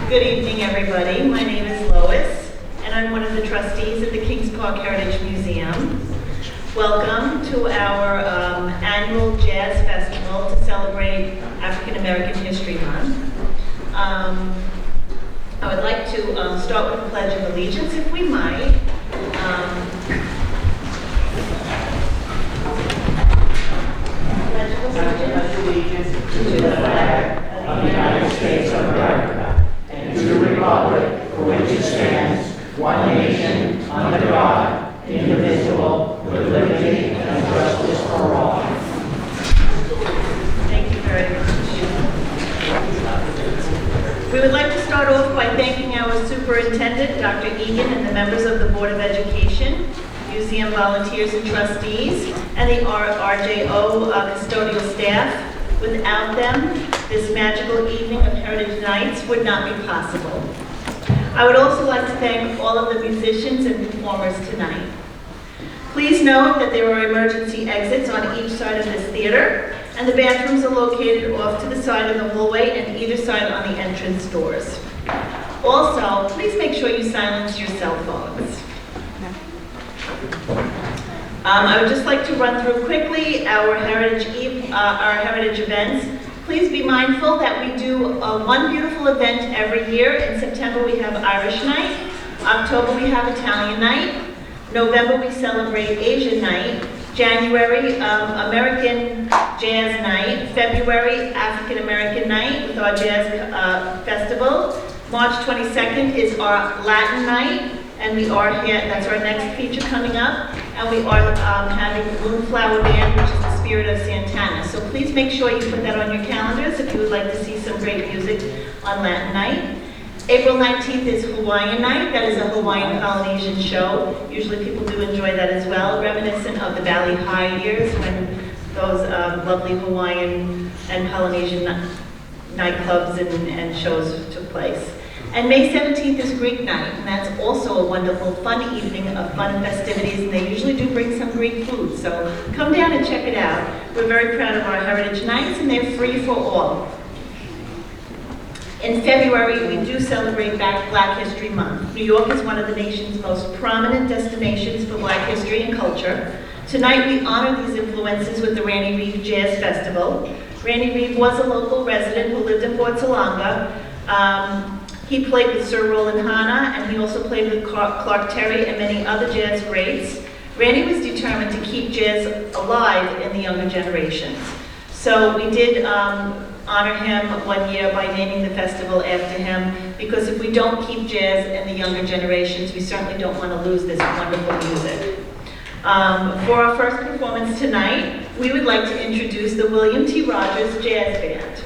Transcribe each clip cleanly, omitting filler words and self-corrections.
Good evening, everybody. My name is Lois, and I'm one of the trustees of the Kings Park Heritage Museum. Welcome to our annual Jazz Festival to celebrate African American History Month. I would like to start with the Pledge of Allegiance, if we might. Pledge of Allegiance to the flag of the United States of America and to the republic for which it stands, one nation, under God, indivisible, with liberty and justice for all. Thank you very much. We would like to start off by thanking our superintendent, Dr. Egan, and the members of the Board of Education, museum volunteers and trustees, and the RJO custodial staff. Without them, this magical evening of Heritage Nights would not be possible. I would also like to thank all of the musicians and performers tonight. Please note that there are emergency exits on each side of this theater, and the bathrooms are located off to the side of the hallway and either side on the entrance doors. Also, please make sure you silence your cell phones. I would just like to run through quickly our heritage events. Please be mindful that we do one beautiful event every year. In September we have Irish Night, October we have Italian Night, November we celebrate Asian Night, January American Jazz Night, February African American Night with our Jazz Festival, March 22nd is our Latin Night, and we are here, that's our next feature coming up, and we are having the Moonflower Band, which is the Spirit of Santana. So please make sure you put that on your calendars if you would like to see some great music on Latin Night. April 19th is Hawaiian Night. That is a Hawaiian Polynesian show. Usually people do enjoy that as well, reminiscent of the Valley High years when those lovely Hawaiian and Polynesian nightclubs and shows took place. And May 17th is Greek Night, and that's also a wonderful, fun evening of fun festivities, and they usually do bring some Greek food, so come down and check it out. We're very proud of our Heritage Nights, and they're free for all. In February, we do celebrate Black History Month. New York is one of the nation's most prominent destinations for Black history and culture. Tonight, we honor these influences with the Randy Reeve Jazz Festival. Randy Reeve was a local resident who lived in Fort Salonga. He played with Sir Roland Hanna, and he also played with Clark Terry and many other jazz greats. Randy was determined to keep jazz alive in the younger generations. So we did honor him one year by naming the festival after him, because if we don't keep jazz in the younger generations, we certainly don't want to lose this wonderful music. For our first performance tonight, we would like to introduce the William T. Rogers Jazz Band.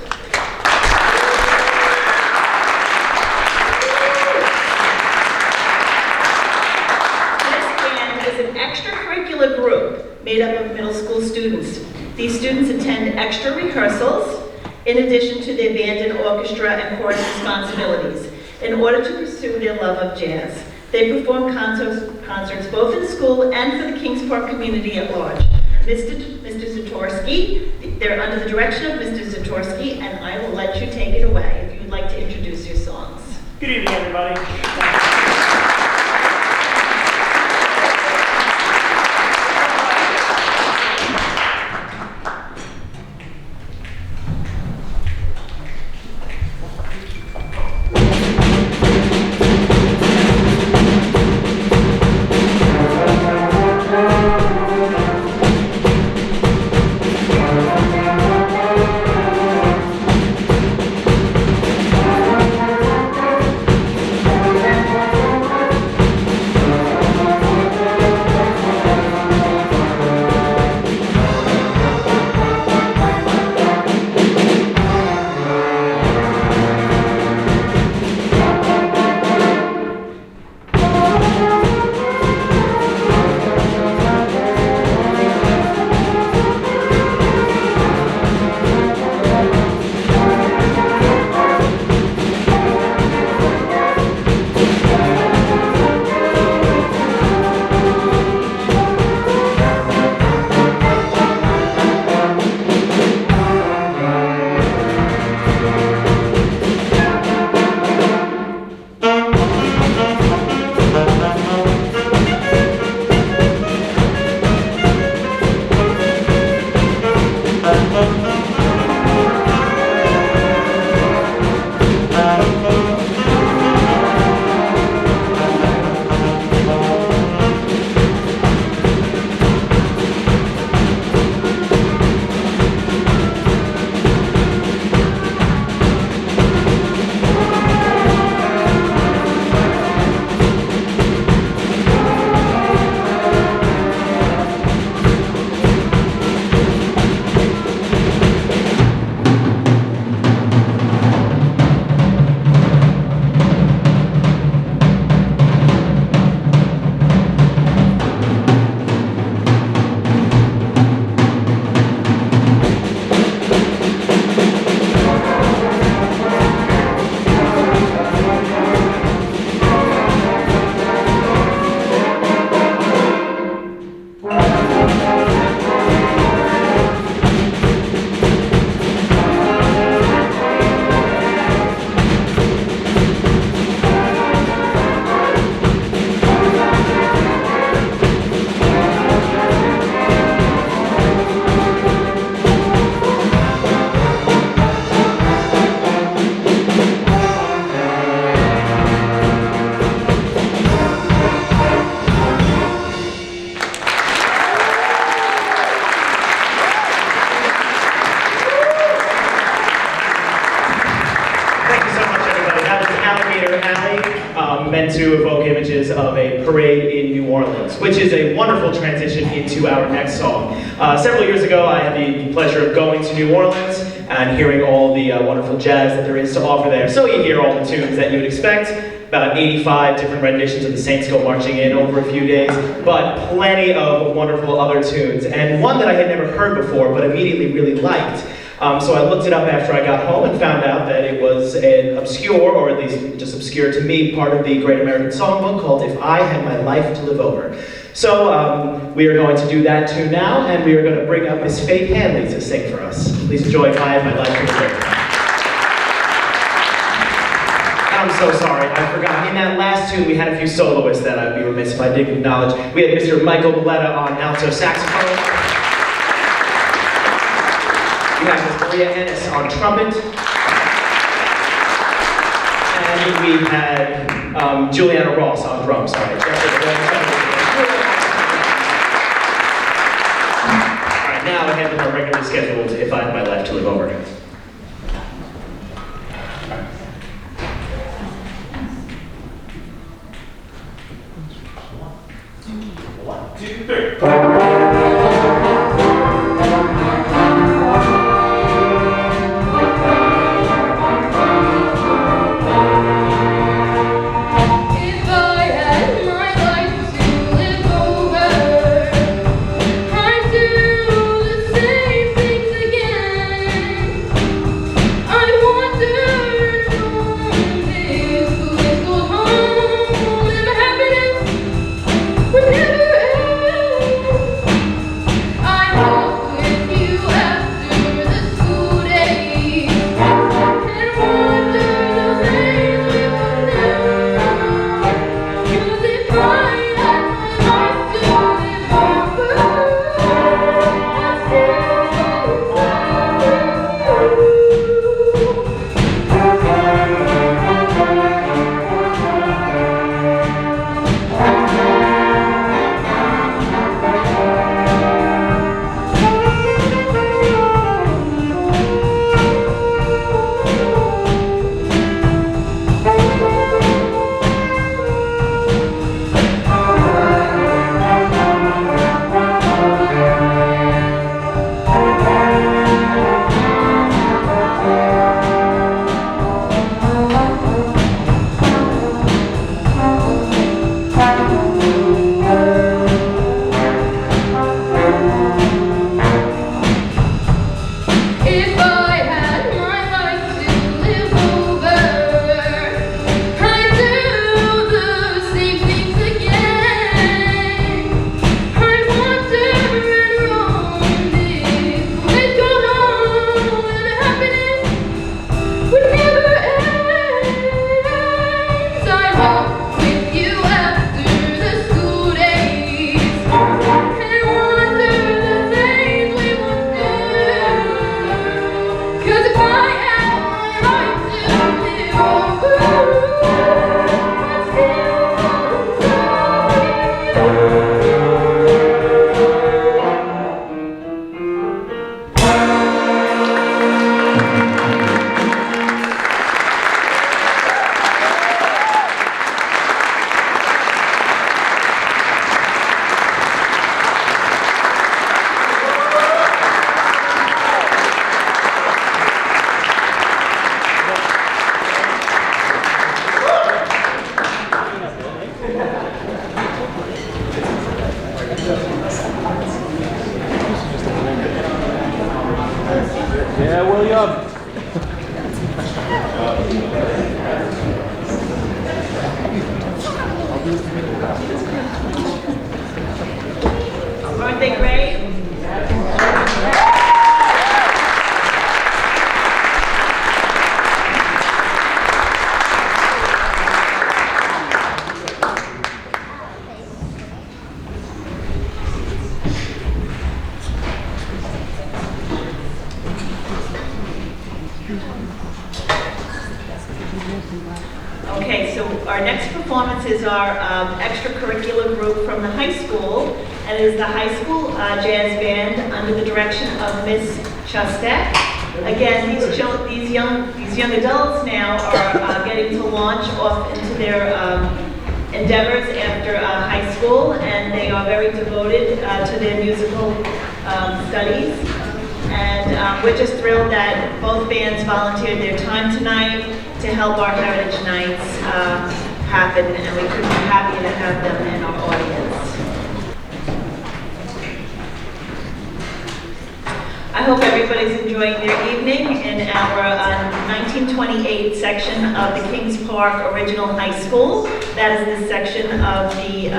Extracurricular group made up of middle school students. These students attend extra rehearsals in addition to their band and orchestra and chorus responsibilities in order to pursue their love of jazz. They perform concerts both in school and for the Kings Park community at large. Mr. Zatorsky, they're under the direction of Mr. Zatorsky, and I will let you take it away if you would like to introduce your songs. Good evening, everybody. Thank meant to evoke images of a parade in New Orleans, which is a wonderful transition into our next song. Several years ago, I had the pleasure of going to New Orleans and hearing all the wonderful jazz that there is to offer there. So you hear all the tunes that you would expect, about 85 different renditions of the Saints Go Marching In over a few days, but plenty of wonderful other tunes. And one that I had never heard before, but immediately really liked. So I looked it up after I got home and found out that it was an obscure, or at least just obscure to me, part of the Great American Songbook called If I Had My Life to Live Over. So we are going to do that tune now, and we are going to bring up Miss Faith Hanley to sing for us. Please enjoy If I Had My Life to Live Over. I'm so sorry, I forgot. In that last tune, we had a few soloists that I'd be remiss if I didn't acknowledge. We had Mr. Michael Belletta on alto saxophone. We have Ms. Maria Ennis on trumpet. And we had Juliana Ross on drums. Sorry. All right, now ahead with our regularly scheduled If I Had My Life to Live Over. 1, 2, 3. Yeah, William. Aren't they great? Okay, so our next performance is our extracurricular group from the high school, and it is the high school jazz band under the direction of Miss Chastek. Again, these young adults now are getting to launch off into their endeavors after high school, and they are very devoted to their musical studies. And we're just thrilled that both bands volunteered their time tonight to help our Heritage Nights happen, and we couldn't be happier to have them in our audience. I hope everybody's enjoying their evening in our 1928 section of the Kings Park Original High School. That is the section of the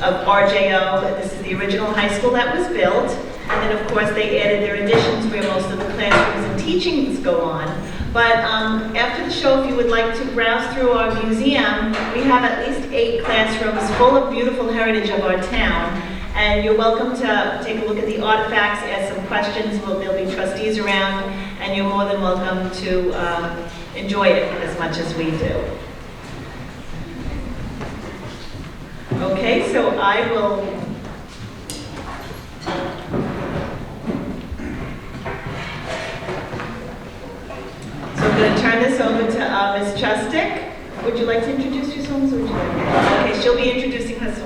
of RJO. This is the original high school that was built. And then, of course, they added their additions where most of the classrooms and teachings go on. But after the show, if you would like to browse through our museum, we have at least 8 classrooms full of beautiful heritage of our town. And you're welcome to take a look at the artifacts, ask some questions. There'll be trustees around, and you're more than welcome to enjoy it as much as we do. Okay, so I will... So I'm going to turn this over to Ms. Chustik. Would you like to introduce your songs? Or would you like... Okay, she'll be introducing her song.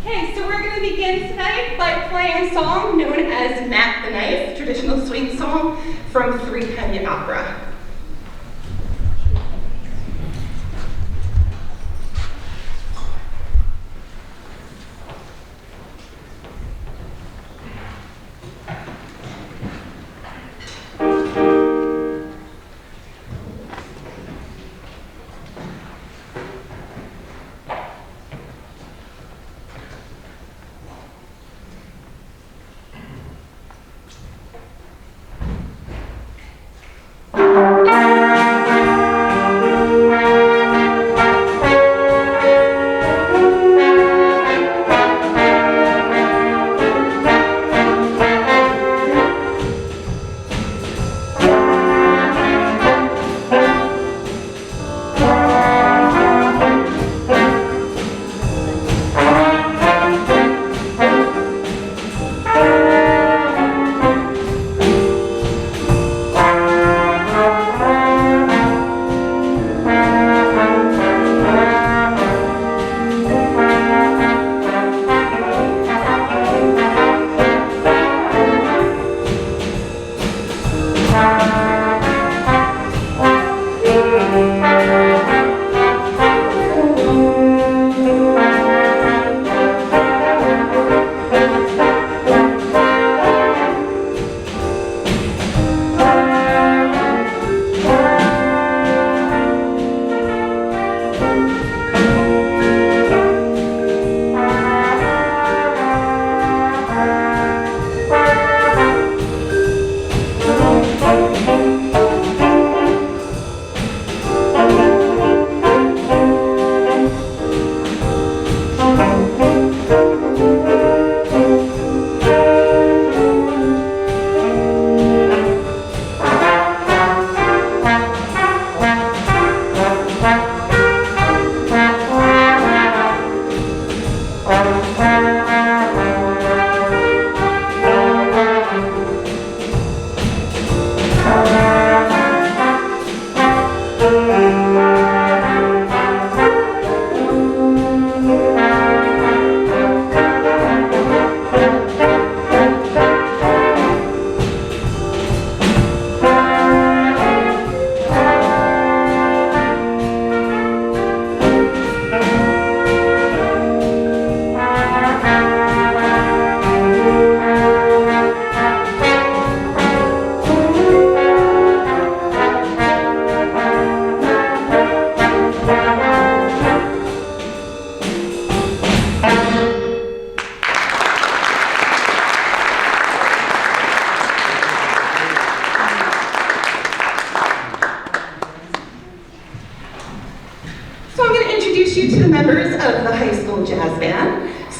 Okay, so we're going to begin tonight by playing a song known as Matt the Knife, traditional swing song from Three Penny Opera.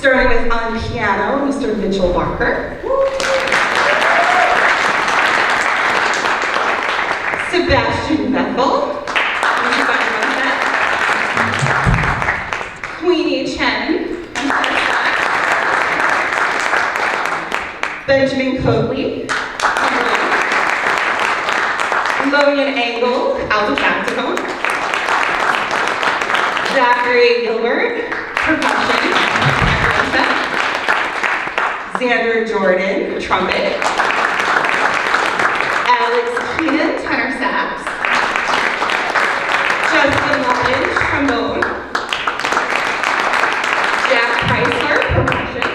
Starting with on piano, Mr. Mitchell Walker. Sebastian Bethel. Queenie Chen. Benjamin Coakley. Logan Angle, alto saxophone. Zachary Gilbert, percussion. Xander Jordan, trumpet. Alex Keenan, tenor sax. Justin Mullins, trombone. Jack Chrysler, percussion.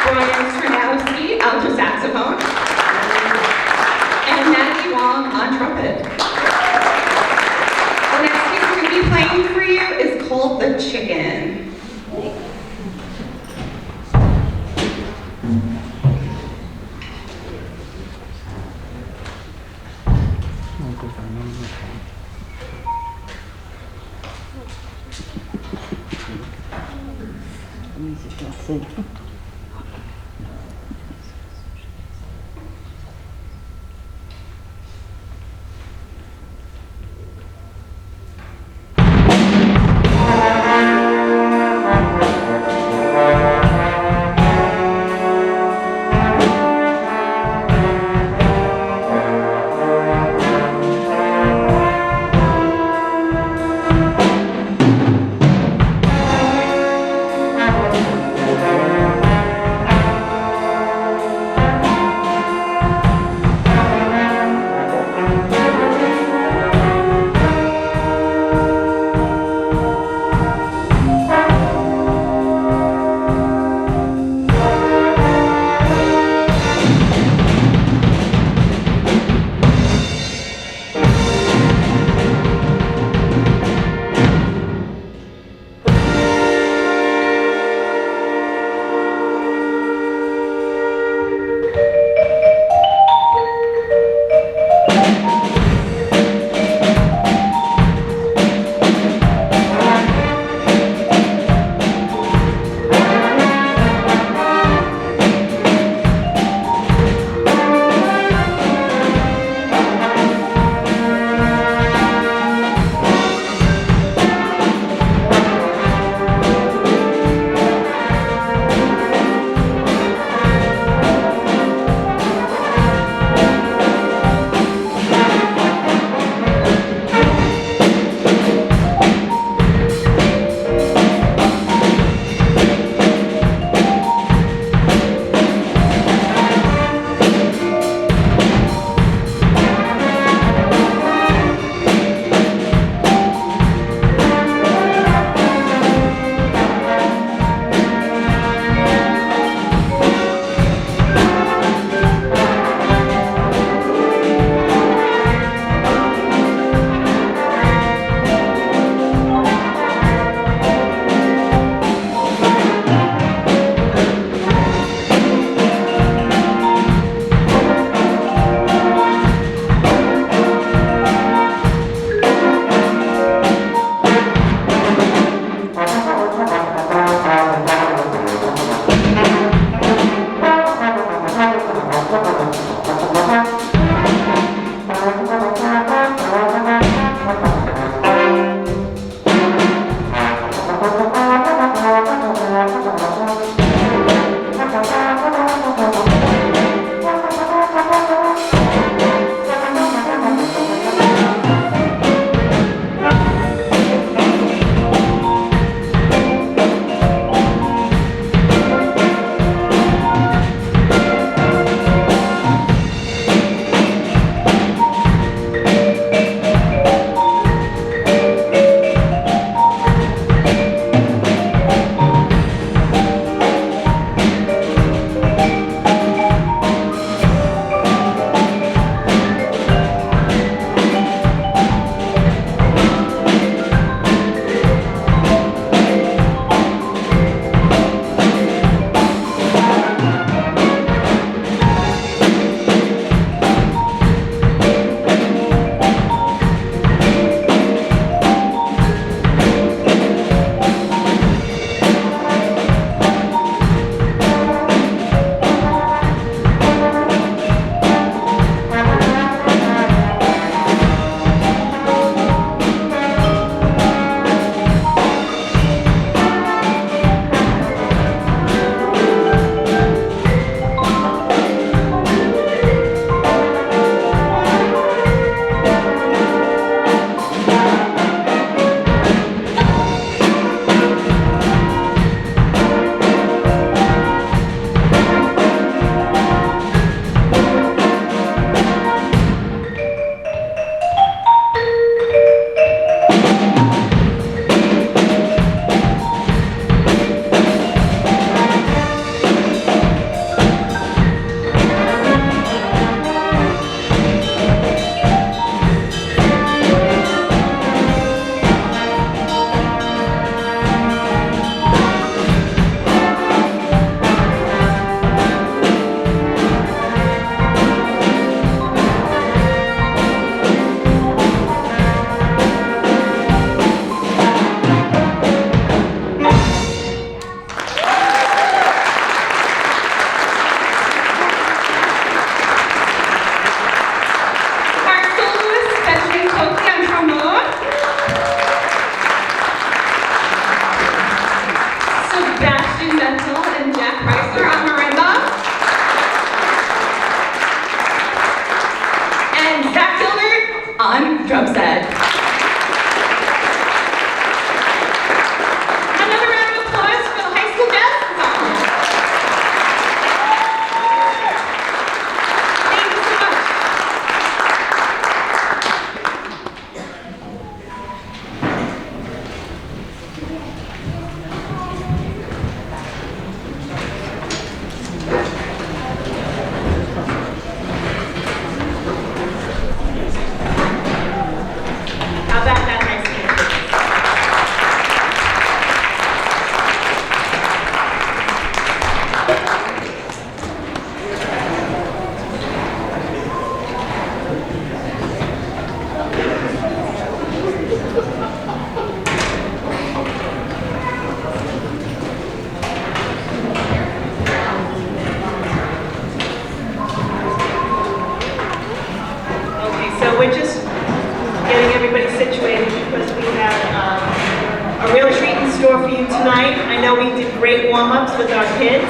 Brian Stranowski, alto saxophone. And Maggie Wong on trumpet. The next piece we're going to be playing for you is called The Chicken. So we're just getting everybody situated because we have a real treat in store for you tonight. I know we did great warm-ups with our kids.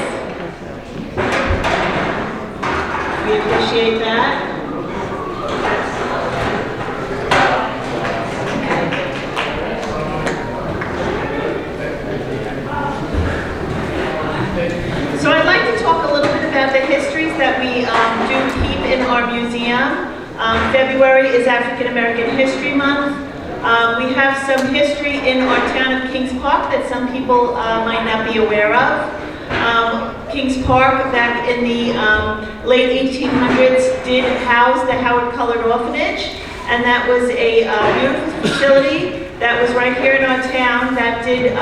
We appreciate that. So I'd like to talk a little bit about the histories that we do keep in our museum. February is African American History Month. We have some history in our town of Kings Park that some people might not be aware of. Kings Park, back in the late 1800s, did house the Howard Colored Orphanage, and that was a beautiful facility that was right here in our town that did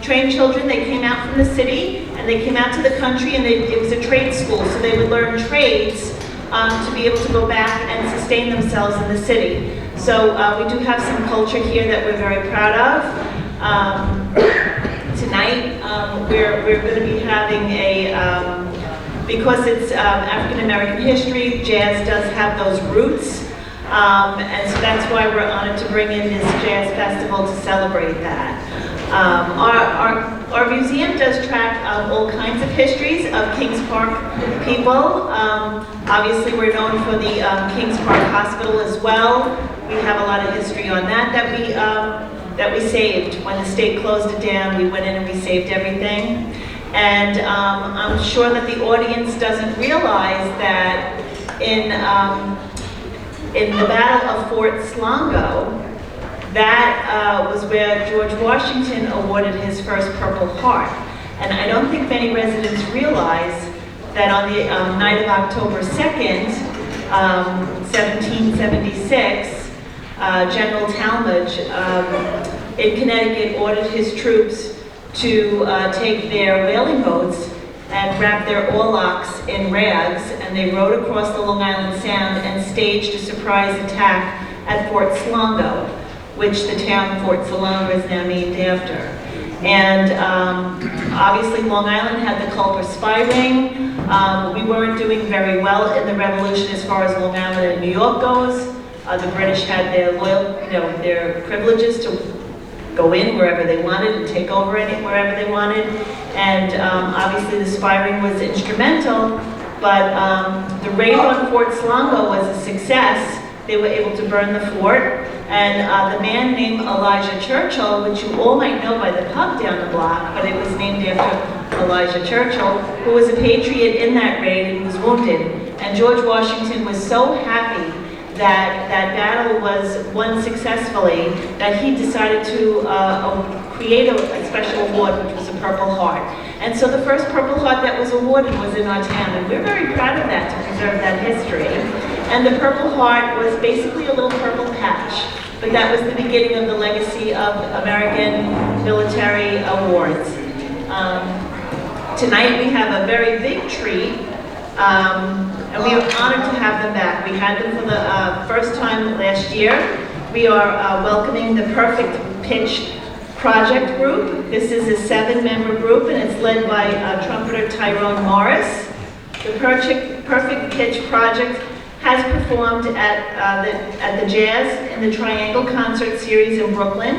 train children. They came out from the city, and they came out to the country, and it was a trade school, so they would learn trades to be able to go back and sustain themselves in the city. So we do have some culture here that we're very proud of. Tonight, we're going to be having because it's African American history, jazz does have those roots, and so that's why we're honored to bring in this jazz festival to celebrate that. Our museum does track all kinds of histories of Kings Park people. Obviously, we're known for the Kings Park Hospital as well. We have a lot of history on that we saved. When the state closed it down, we went in and we saved everything. And I'm sure that the audience doesn't realize that in the Battle of Fort Slongo, that was where George Washington awarded his first Purple Heart. And I don't think many residents realize that on the night of October 2nd, 1776, General Talmadge in Connecticut ordered his troops to take their whaling boats and wrap their oarlocks in rags, and they rowed across the Long Island Sound and staged a surprise attack at Fort Slongo, which the town Fort Salonga is now named after. And obviously Long Island had the Culper Spy Ring. We weren't doing very well in the Revolution as far as Long Island and New York goes. The British had their privileges to go in wherever they wanted and take over wherever they wanted. And obviously the spy ring was instrumental, but the raid on Fort Slongo was a success. They were able to burn the fort, and the man named Elijah Churchill, which you all might know by the pub down the block, but it was named after Elijah Churchill, who was a patriot in that raid and was wounded. And George Washington was so happy that that battle was won successfully that he decided to create a special award, which was a Purple Heart. And so the first Purple Heart that was awarded was in our town, and we're very proud of that, to preserve that history. And the Purple Heart was basically a little purple patch, but that was the beginning of the legacy of American military awards. Tonight we have a very big treat, and we are honored to have them back. We had them for the first time last year. We are welcoming the Perfect Pitch Project Group. This is a 7-member group, and it's led by trumpeter Tyrone Morris. The Perfect Pitch Project has performed at the Jazz in the Triangle Concert Series in Brooklyn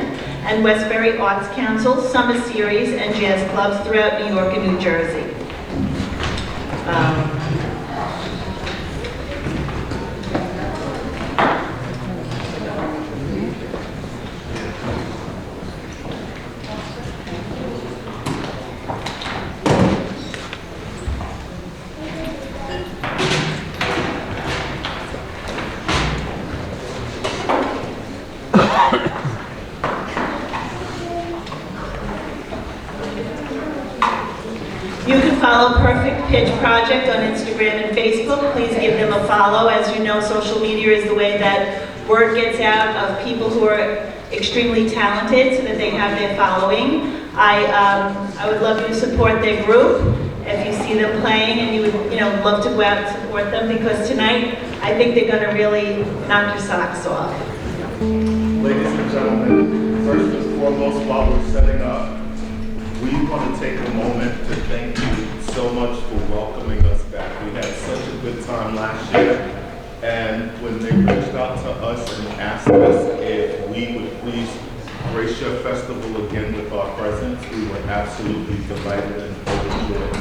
and Westbury Arts Council, Summer Series, and jazz clubs throughout New York and New Jersey. You can follow Perfect Pitch Project on Instagram and Facebook. Please give them a follow. As you know, social media is the way that word gets out of people who are extremely talented so that they have their following. I would love you to support their group. If you see them playing and you would love to go out and support them, because tonight I think they're going to really knock your socks off. Ladies and gentlemen, first and foremost, while we're setting up, we want to take a moment to thank you so much for welcoming us back. We had such a good time last year, And when they reached out to us and asked us if we would please grace your festival again with our presence, we were absolutely delighted and overjoyed.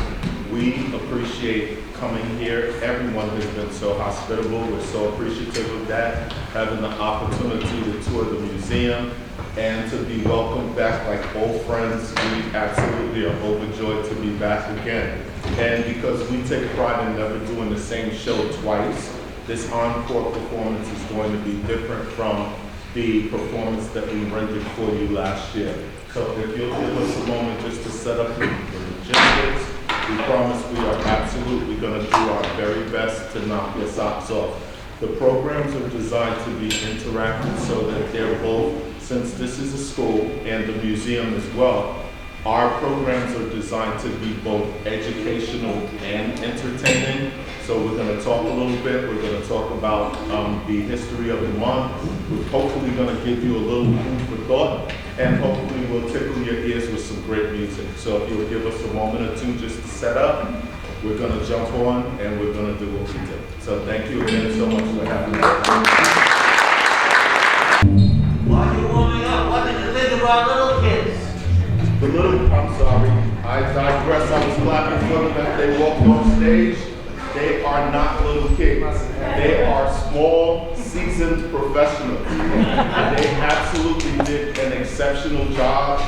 We appreciate coming here. Everyone has been so hospitable. We're so appreciative of that. Having the opportunity to tour the museum and to be welcomed back like old friends, we absolutely are overjoyed to be back again. And because we take pride in never doing the same show twice, this encore performance is going to be different from the performance that we rendered for you last year. So if you'll give us a moment just to set up the logistics, we promise we are absolutely going to do our very best to knock your socks off. The programs are designed to be interactive so that they're both, since this is a school and the museum as well, our programs are designed to be both educational and entertaining. So we're going to talk a little bit. We're going to talk about the history of the month. We're hopefully going to give you a little food for thought, and hopefully we'll tickle your ears with some great music. So if you'll give us a moment or two just to set up, we're going to jump on and we're going to do what we do. So thank you again so much for having us. While you're warming up, what did you think of our little kids? The little, I'm sorry, I digress. I was clapping for them as they walked on stage. They are not little kids. They are small, seasoned professionals. They absolutely did an exceptional job.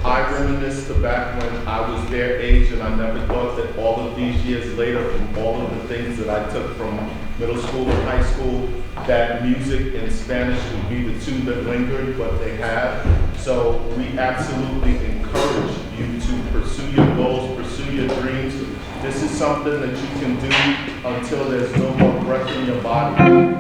I reminisce to back when I was their age, and I never thought that all of these years later, from all of the things that I took from middle school and high school, that music and Spanish would be the two that lingered, but they have. So we absolutely encourage you to pursue your goals, pursue your dreams. This is something that you can do until there's no more breath in your body.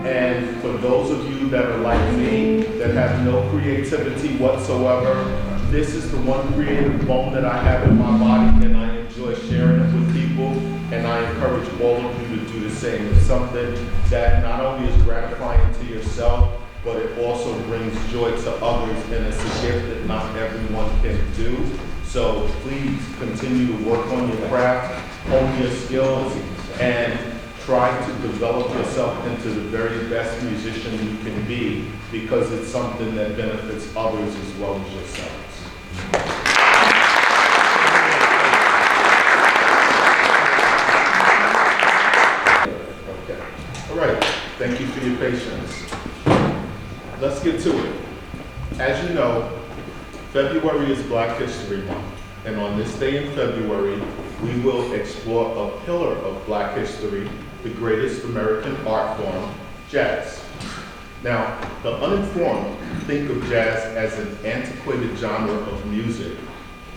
And for those of you that are like me, that have no creativity whatsoever, this is the one creative bone that I have in my body, and I enjoy sharing it with people, and I encourage all of you to do the same. It's something that not only is gratifying to yourself, but it also brings joy to others, and it's a gift that not everyone can do. So please continue to work on your craft, hone your skills, and try to develop yourself into the very best musician you can be, because it's something that benefits others as well as yourselves. Okay. All right. Thank you for your patience. Let's get to it. As you know, February is Black History Month, and on this day in February, we will explore a pillar of Black history, the greatest American art form, jazz. Now, the uninformed think of jazz as an antiquated genre of music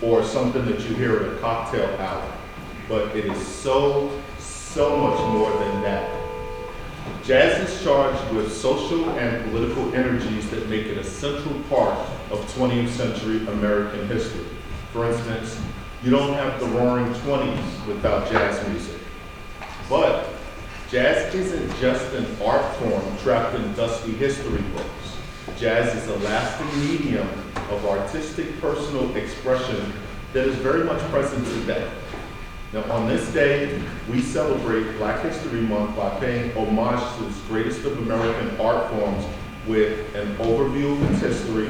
or something that you hear at a cocktail hour, but it is so much more than that. Jazz is charged with social and political energies that make it a central part of 20th century American history. For instance, you don't have the Roaring 20s without jazz music. But jazz isn't just an art form trapped in dusty history books. Jazz is a lasting medium of artistic personal expression that is very much present today. Now, on this day, we celebrate Black History Month by paying homage to this greatest of American art forms with an overview of its history,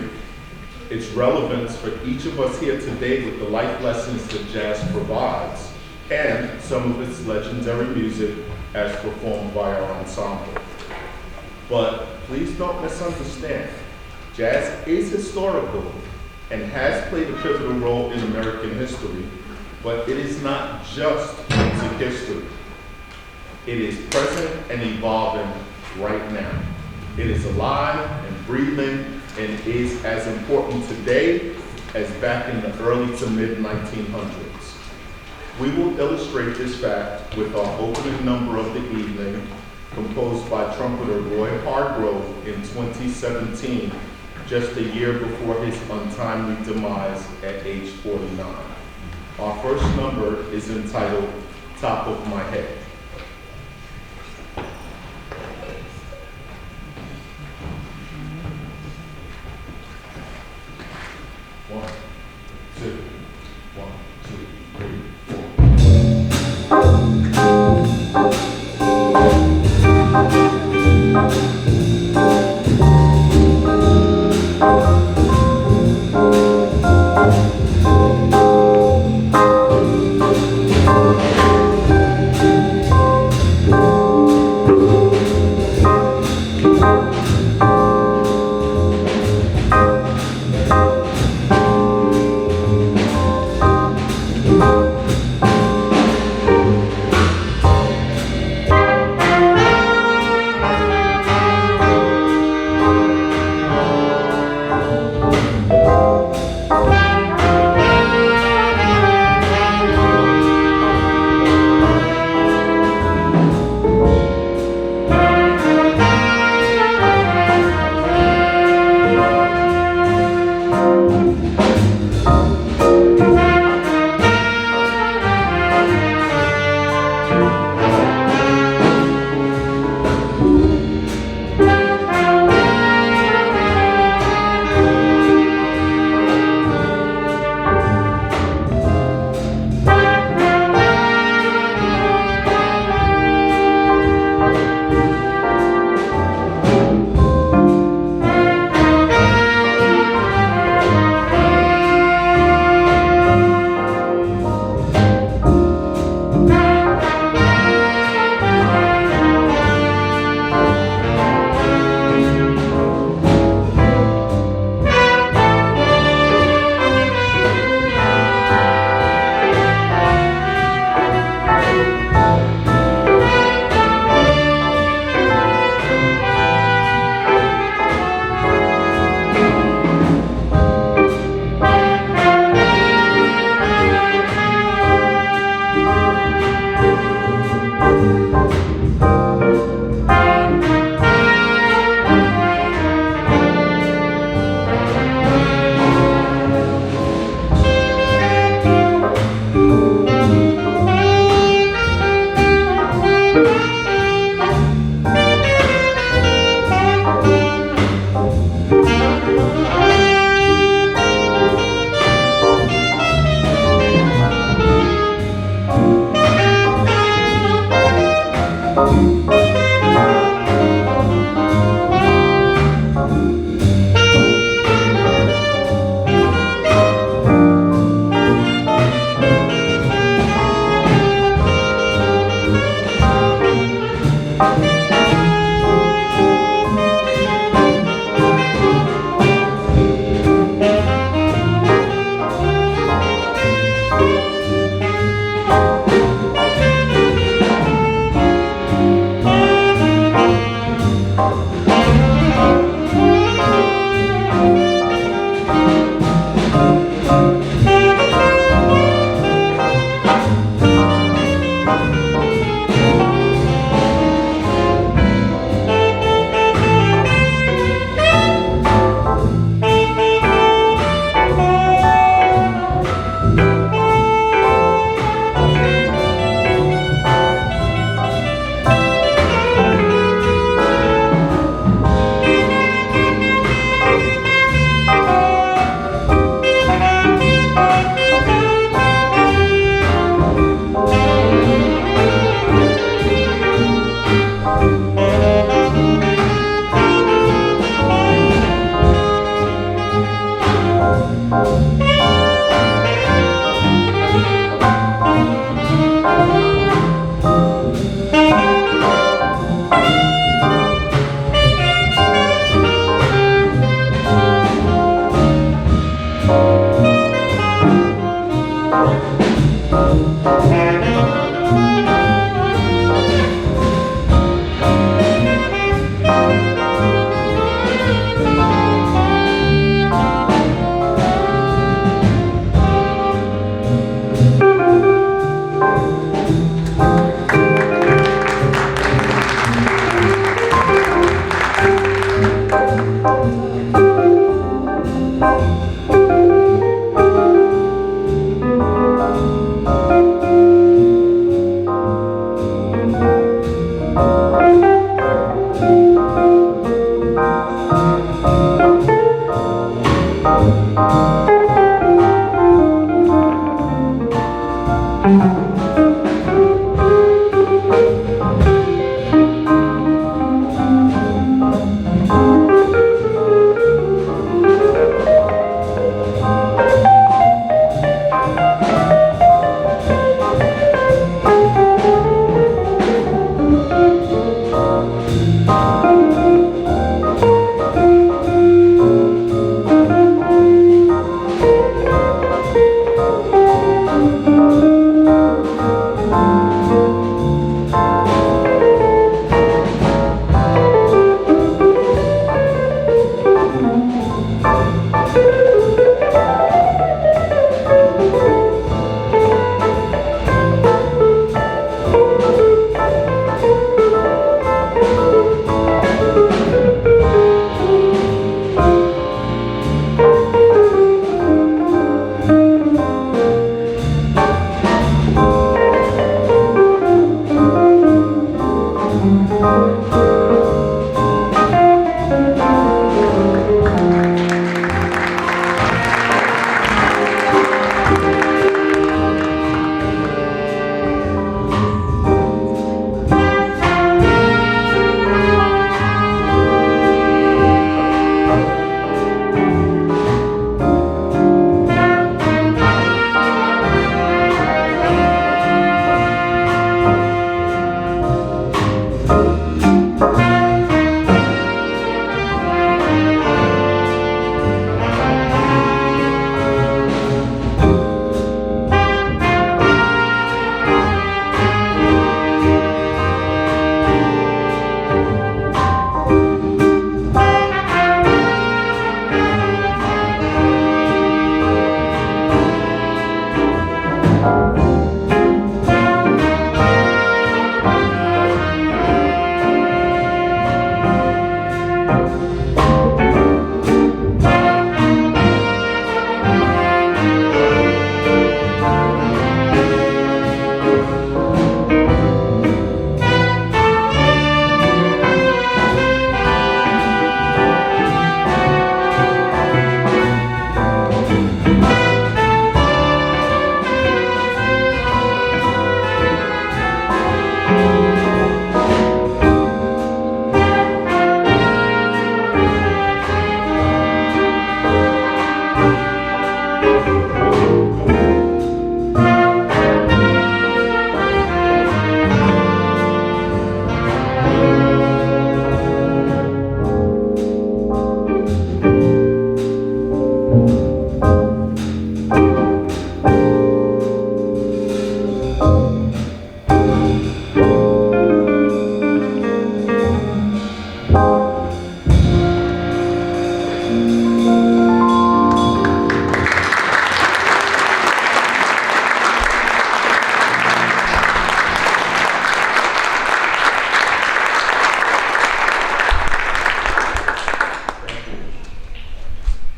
its relevance for each of us here today with the life lessons that jazz provides, and some of its legendary music as performed by our ensemble. But please don't misunderstand. Jazz is historical and has played a pivotal role in American history, but it is not just music history. It is present and evolving right now. It is alive and breathing and is as important today as back in the early to mid 1900s. We will illustrate this fact with our opening number of the evening, composed by trumpeter Roy Hargrove in 2017, just a year before his untimely demise at age 49. Our first number is entitled Top of My Head. One, two, 1, 2, 3, 4.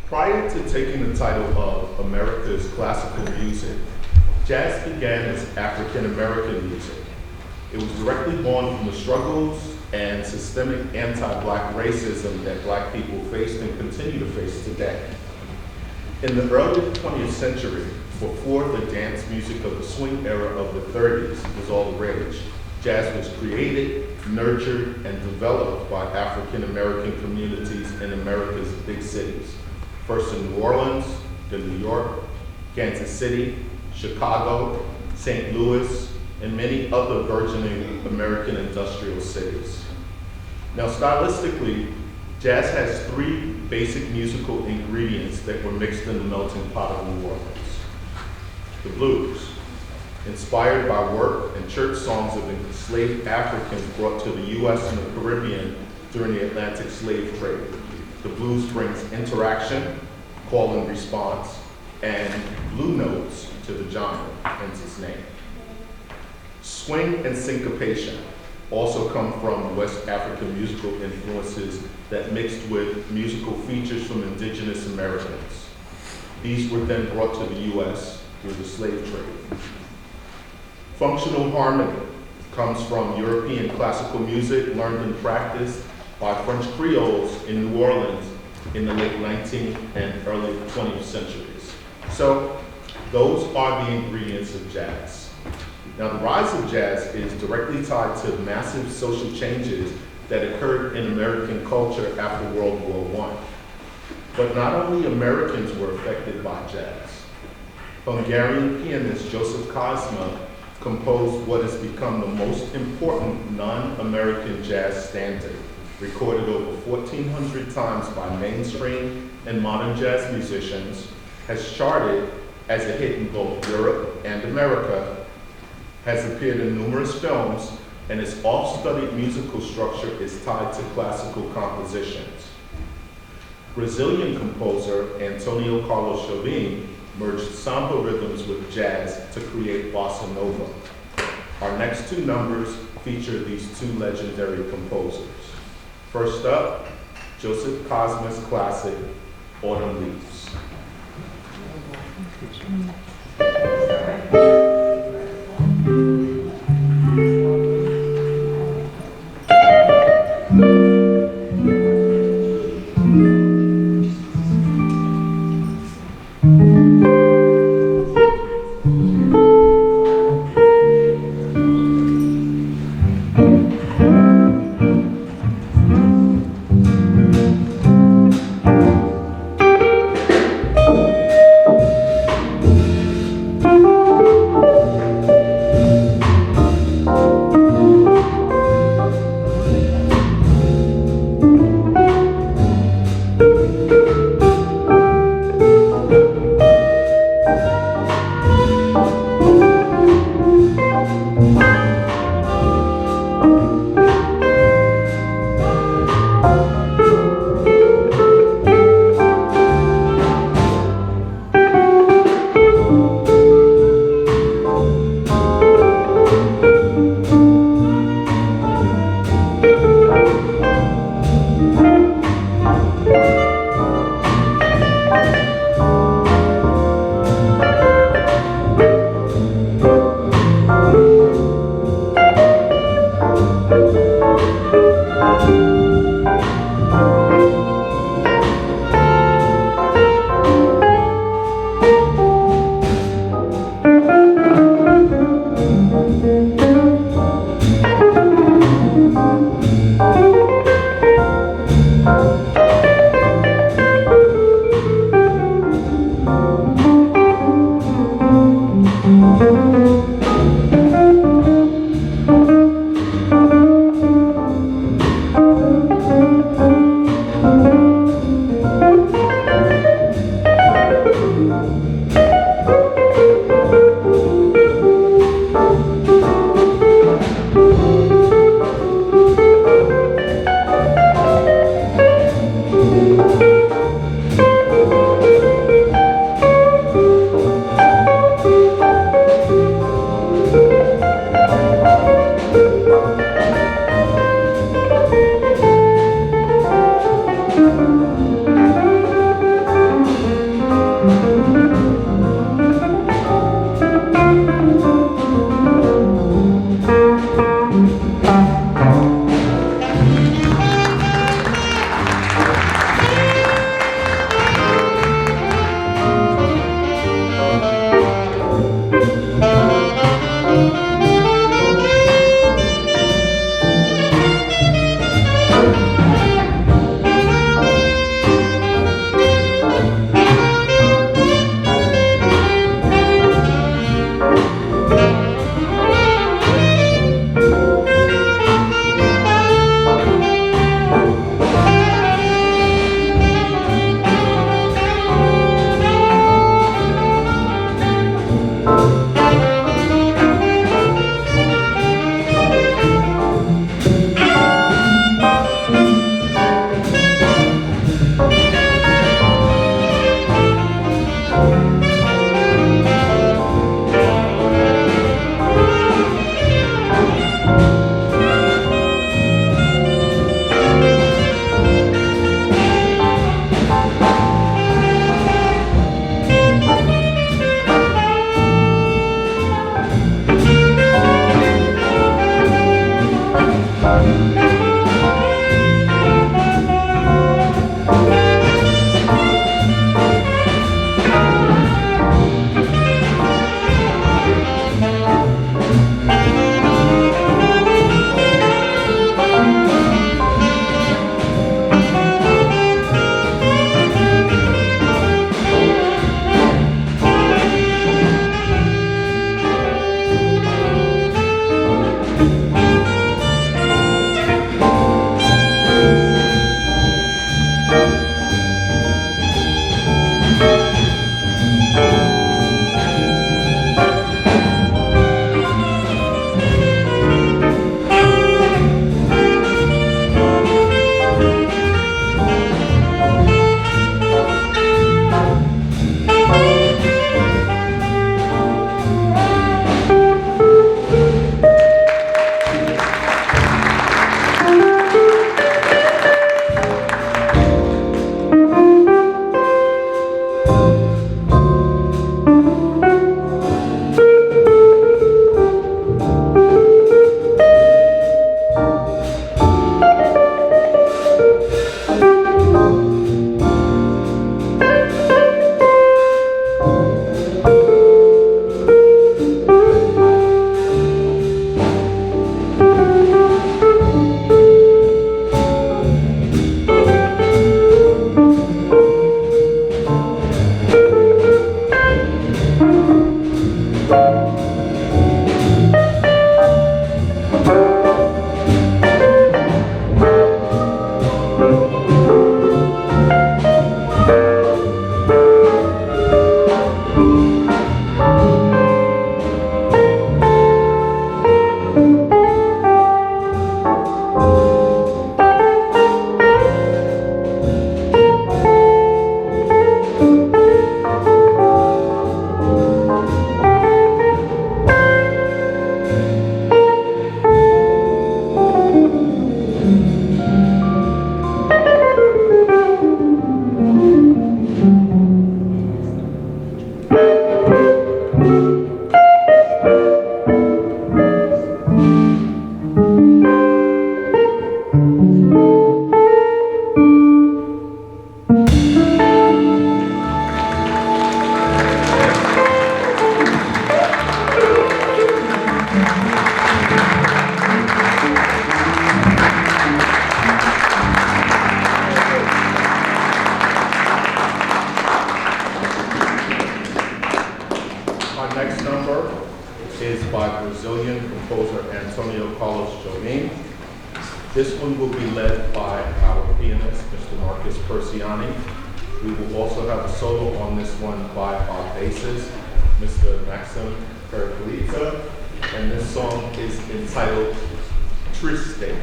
Prior to taking the title of America's classical music, jazz began as African American music. It was directly born from the struggles and systemic anti-Black racism that Black people faced and continue to face today. In the early 20th century, before the dance music of the swing era of the 30s was all the rage, jazz was created, nurtured, and developed by African American communities in America's big cities. First in New Orleans, then New York, Kansas City, Chicago, St. Louis, and many other burgeoning American industrial cities. Now, stylistically, jazz has three basic musical ingredients that were mixed in the melting pot of New Orleans. The blues, inspired by work and church songs of enslaved Africans brought to the US and the Caribbean during the Atlantic slave trade. The blues brings interaction, call and response, and blue notes to the genre, hence its name. Swing and syncopation also come from West African musical influences that mixed with musical features from indigenous Americans. These were then brought to the US through the slave trade. Functional harmony comes from European classical music learned and practiced by French Creoles in New Orleans in the late 19th and early 20th centuries. So those are the ingredients of jazz. Now, the rise of jazz is directly tied to massive social changes that occurred in American culture after World War I. But not only Americans were affected by jazz. Hungarian pianist Joseph Kosma composed what has become the most important non-American jazz standard, recorded over 1,400 times by mainstream and modern jazz musicians, has charted as a hit in both Europe and America, has appeared in numerous films, and its oft-studied musical structure is tied to classical compositions. Brazilian composer Antonio Carlos Jobim merged samba rhythms with jazz to create bossa nova. Our next two numbers feature these two legendary composers. First up, Joseph Cosma's classic, Autumn Leaves. Our next number is by Brazilian composer Antonio Carlos Jobim. This one will be led by our pianist, Mr. Marcus Persiani. We will also have a solo on this one by our bassist, Mr. Maxim Periclita, and this song is entitled Triste.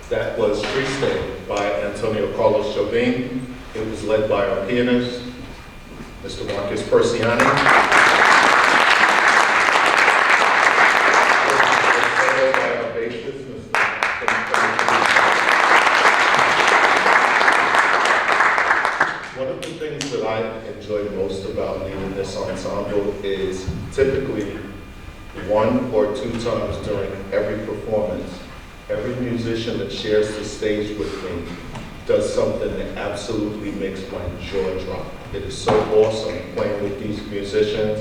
That was Free State by Antonio Carlos Jobim. It was led by our pianist, Mr. Marcus Persiani. Followed by our bassist, Mr. One of the things that I enjoy most about leading this ensemble is typically 1 or 2 times during every performance, every musician that shares the stage with me does something that absolutely makes my jaw drop. It is so awesome playing with these musicians,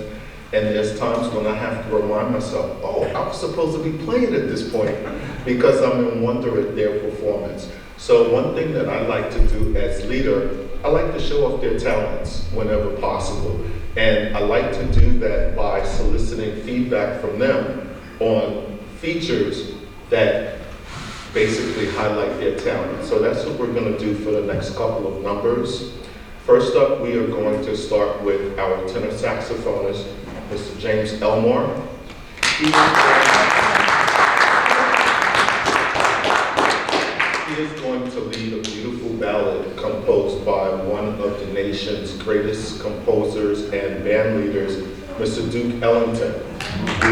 and there's times when I have to remind myself, oh, I was supposed to be playing at this point, because I'm in wonder at their performance. So one thing that I like to do as leader, I like to show off their talents whenever possible. And I like to do that by soliciting feedback from them on features that basically highlight their talent. So that's what we're going to do for the next couple of numbers. First up, we are going to start with our tenor saxophonist, Mr. James Elmore. He is going to lead a beautiful ballad composed by one of the nation's greatest composers and band leaders, Mr. Duke Ellington. We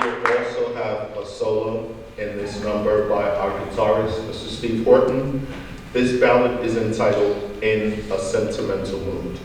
will also have a solo in this number by our guitarist, Mr. Steve Horton. This ballad is entitled In a Sentimental Mood.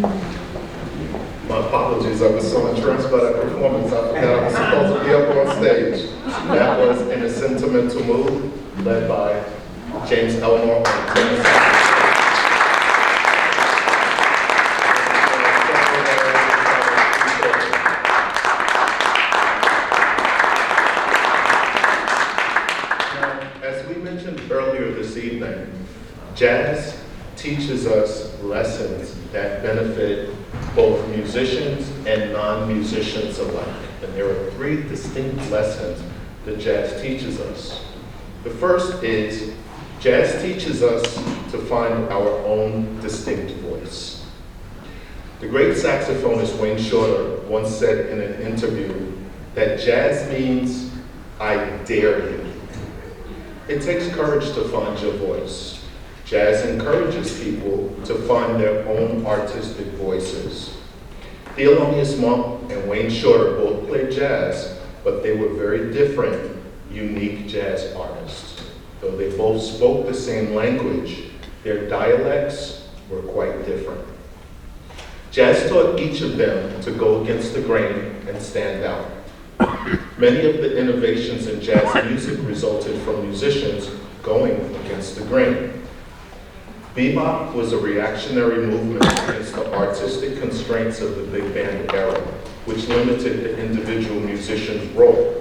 My apologies, I was so entranced by that performance, I forgot I was supposed to be up on stage. That was in a sentimental mood, led by James Elmore on tenor. As we mentioned earlier this evening, jazz teaches us lessons that benefit both musicians and non-musicians alike. And there are three distinct lessons that jazz teaches us. The first is jazz teaches us to find our own distinct voice. The great saxophonist Wayne Shorter once said in an interview that jazz means I dare you. It takes courage to find your voice. Jazz encourages people to find their own artistic voices. Thelonious Monk and Wayne Shorter both played jazz, but they were very different, unique jazz artists. Though they both spoke the same language, their dialects were quite different. Jazz taught each of them to go against the grain and stand out. Many of the innovations in jazz music resulted from musicians going against the grain. Bebop was a reactionary movement against the artistic constraints of the big band era, which limited the individual musician's role.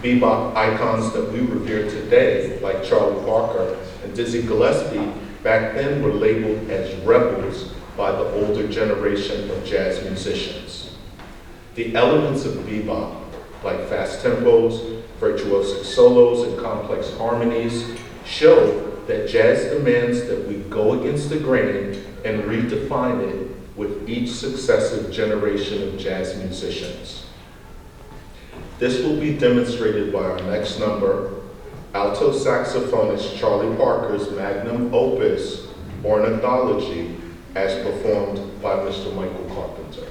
Bebop icons that we revere today, like Charlie Parker and Dizzy Gillespie, back then were labeled as rebels by the older generation of jazz musicians. The elements of bebop, like fast tempos, virtuosic solos, and complex harmonies, show that jazz demands that we go against the grain and redefine it with each successive generation of jazz musicians. This will be demonstrated by our next number, alto saxophonist Charlie Parker's magnum opus, Ornithology, as performed by Mr. Michael Carpenter.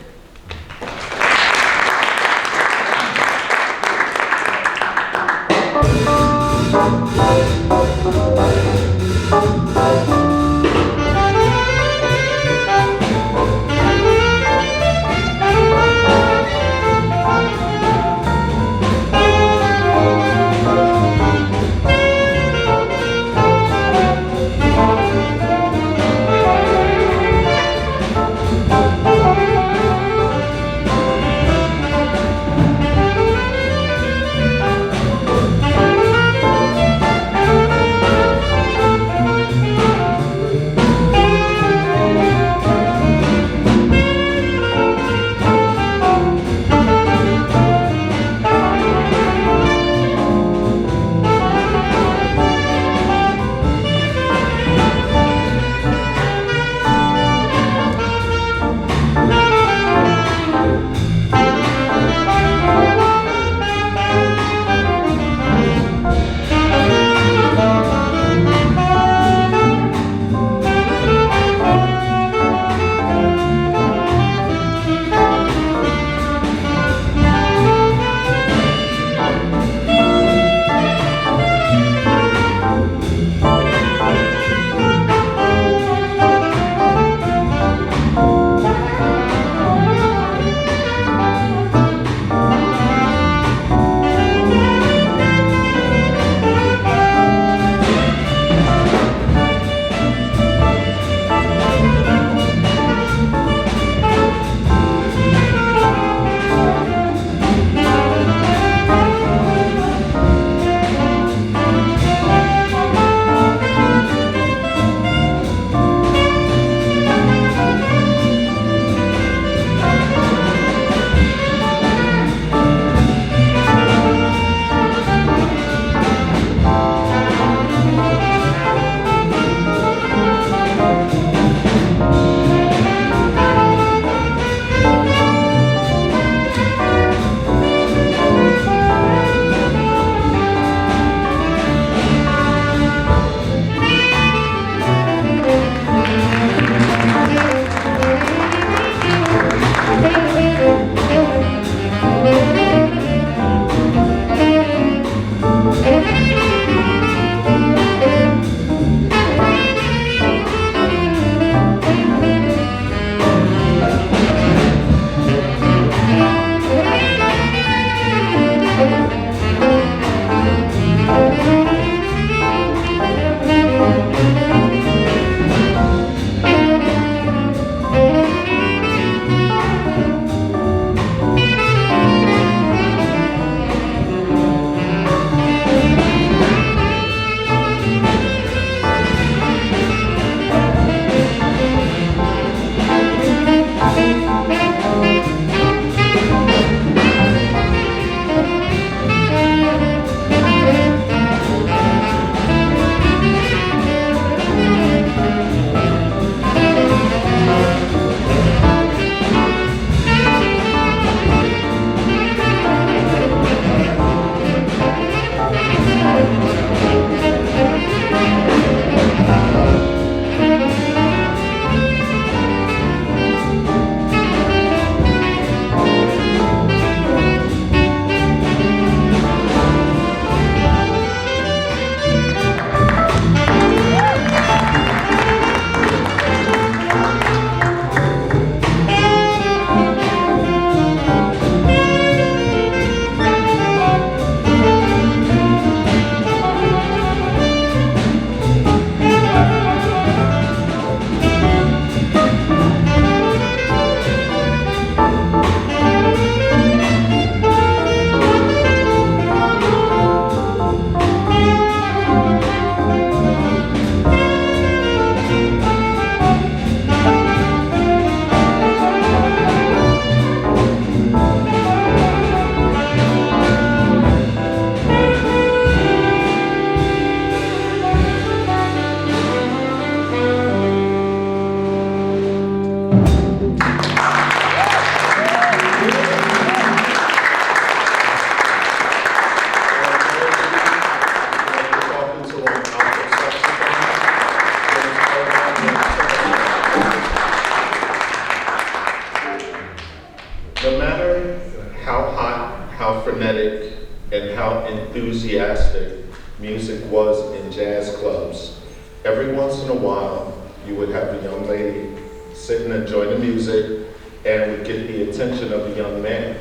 enthusiastic music was in jazz clubs, every once in a while, you would have a young lady sit and enjoy the music and would get the attention of a young man.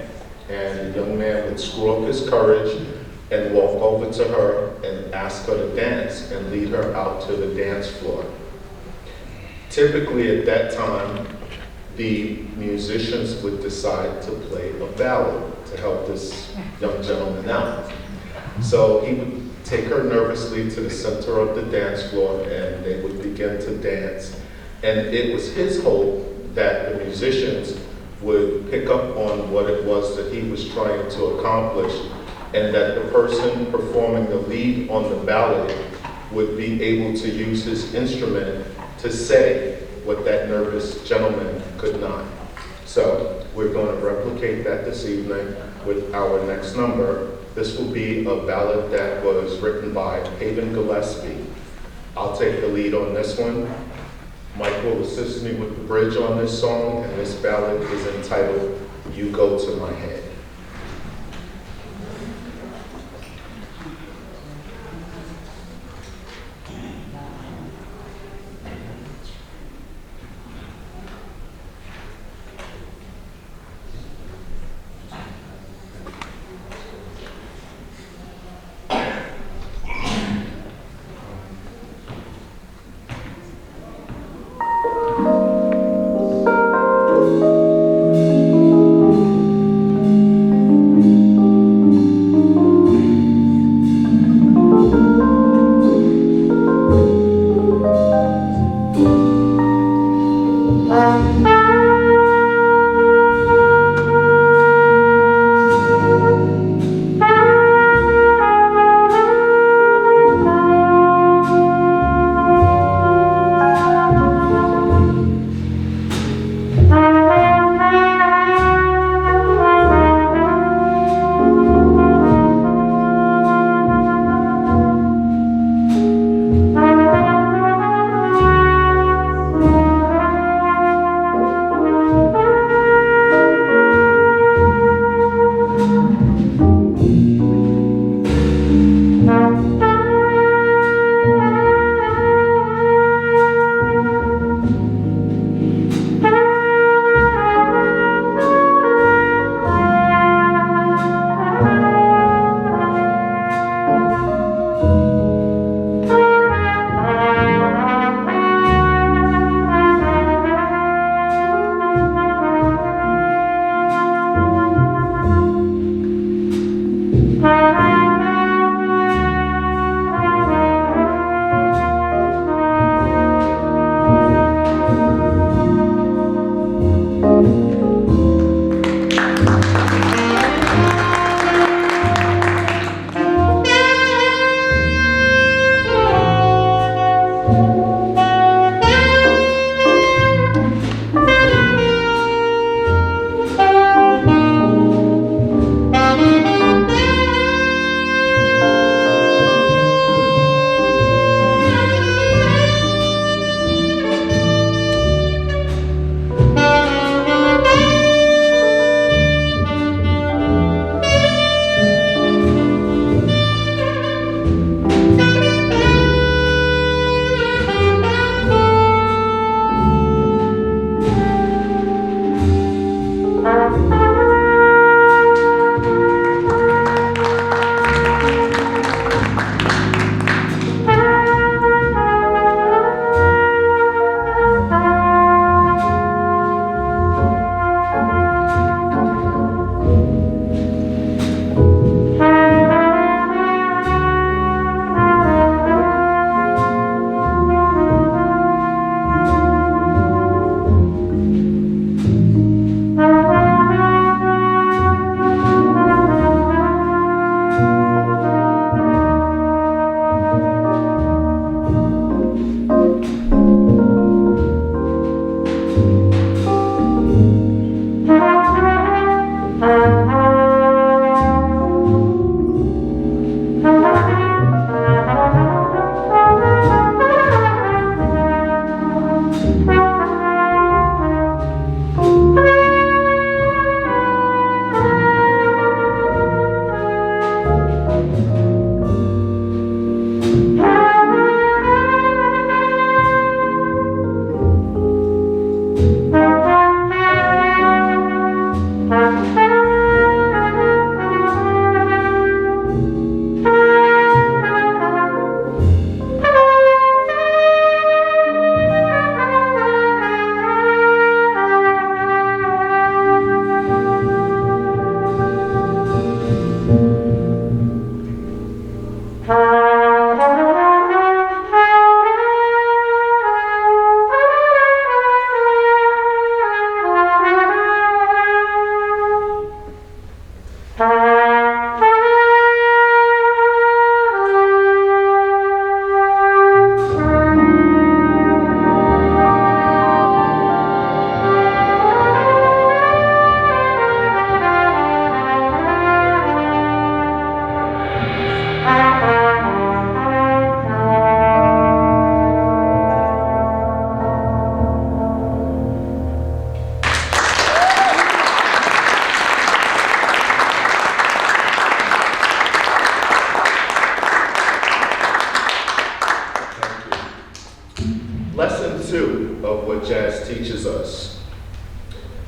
And the young man would screw up his courage and walk over to her and ask her to dance and lead her out to the dance floor. Typically at that time, the musicians would decide to play a ballad to help this young gentleman out. So he would take her nervously to the center of the dance floor and they would begin to dance. And it was his hope that the musicians would pick up on what it was that he was trying to accomplish, and that the person performing the lead on the ballad would be able to use his instrument to say what that nervous gentleman could not. So we're going to replicate that this evening with our next number. This will be a ballad that was written by Haven Gillespie. I'll take the lead on this one. Mike will assist me with the bridge on this song, and this ballad is entitled, You Go to My Head. 2 of what jazz teaches us.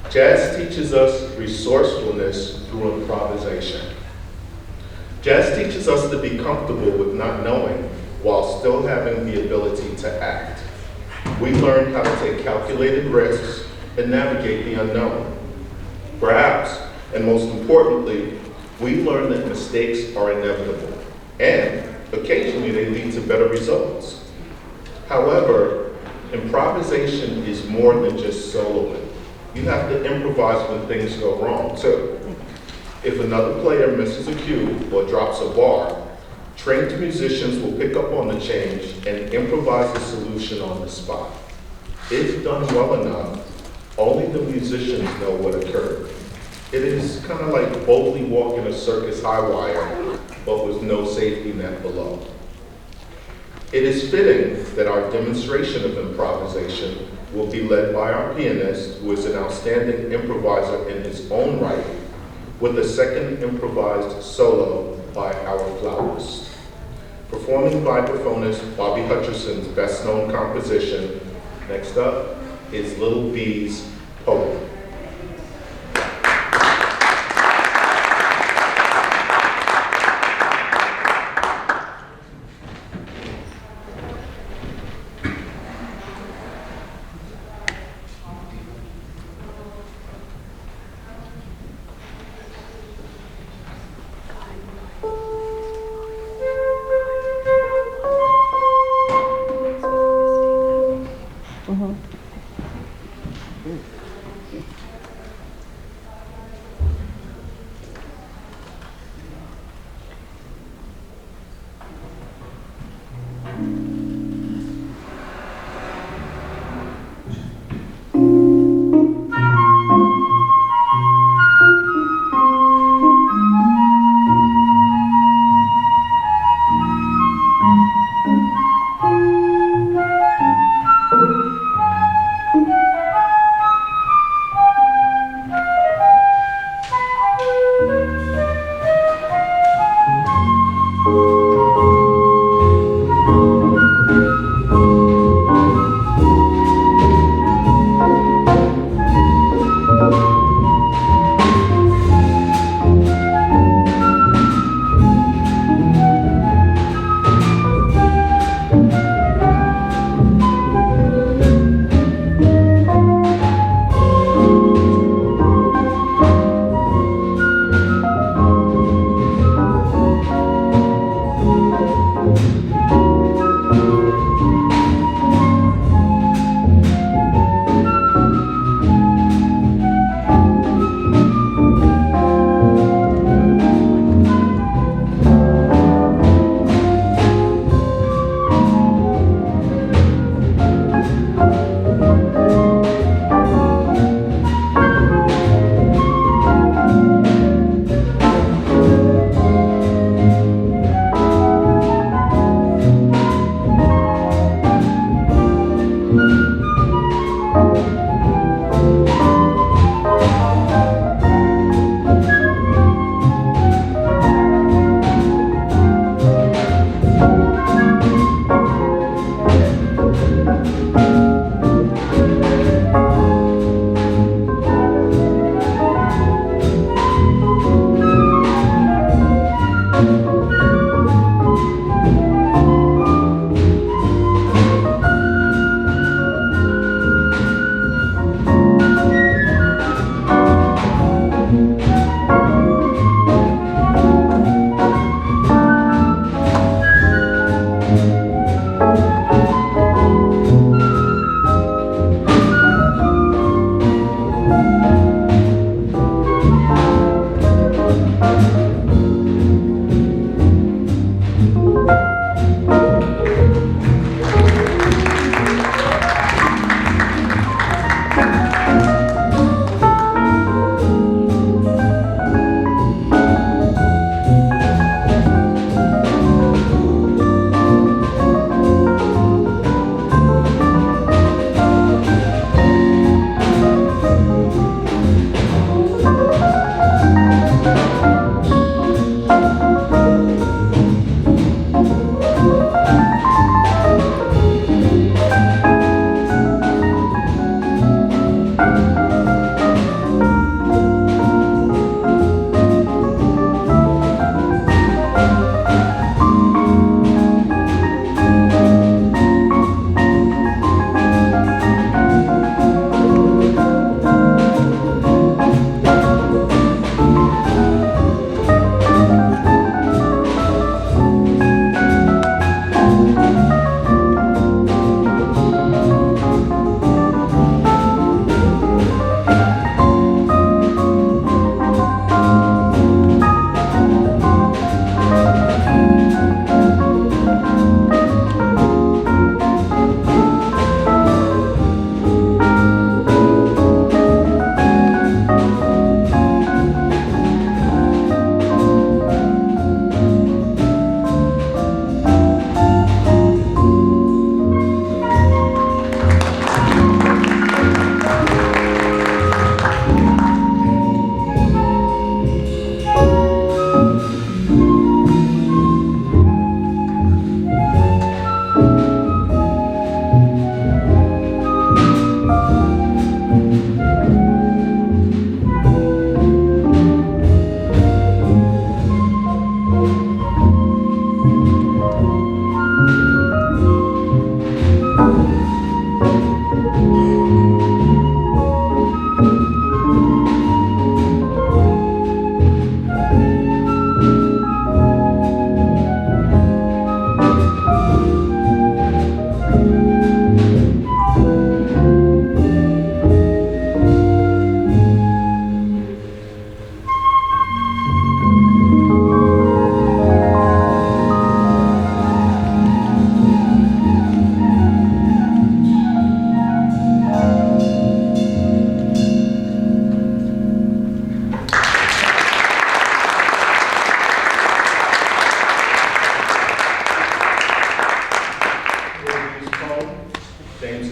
Jazz teaches us resourcefulness through improvisation. Jazz teaches us to be comfortable with not knowing while still having the ability to act. We learn how to take calculated risks and navigate the unknown. Perhaps, and most importantly, we learn that mistakes are inevitable, and occasionally they lead to better results. However, improvisation is more than just soloing. You have to improvise when things go wrong, too. If another player misses a cue or drops a bar, trained musicians will pick up on the change and improvise a solution on the spot. If done well enough, only the musicians know what occurred. It is kind of like boldly walking a circus high wire, but with no safety net below. It is fitting that our demonstration of improvisation will be led by our pianist, who is an outstanding improviser in his own right, with a second improvised solo by our flautist. Performing vibraphonist Bobby Hutcherson's best-known composition, next up, is Little B's Poem.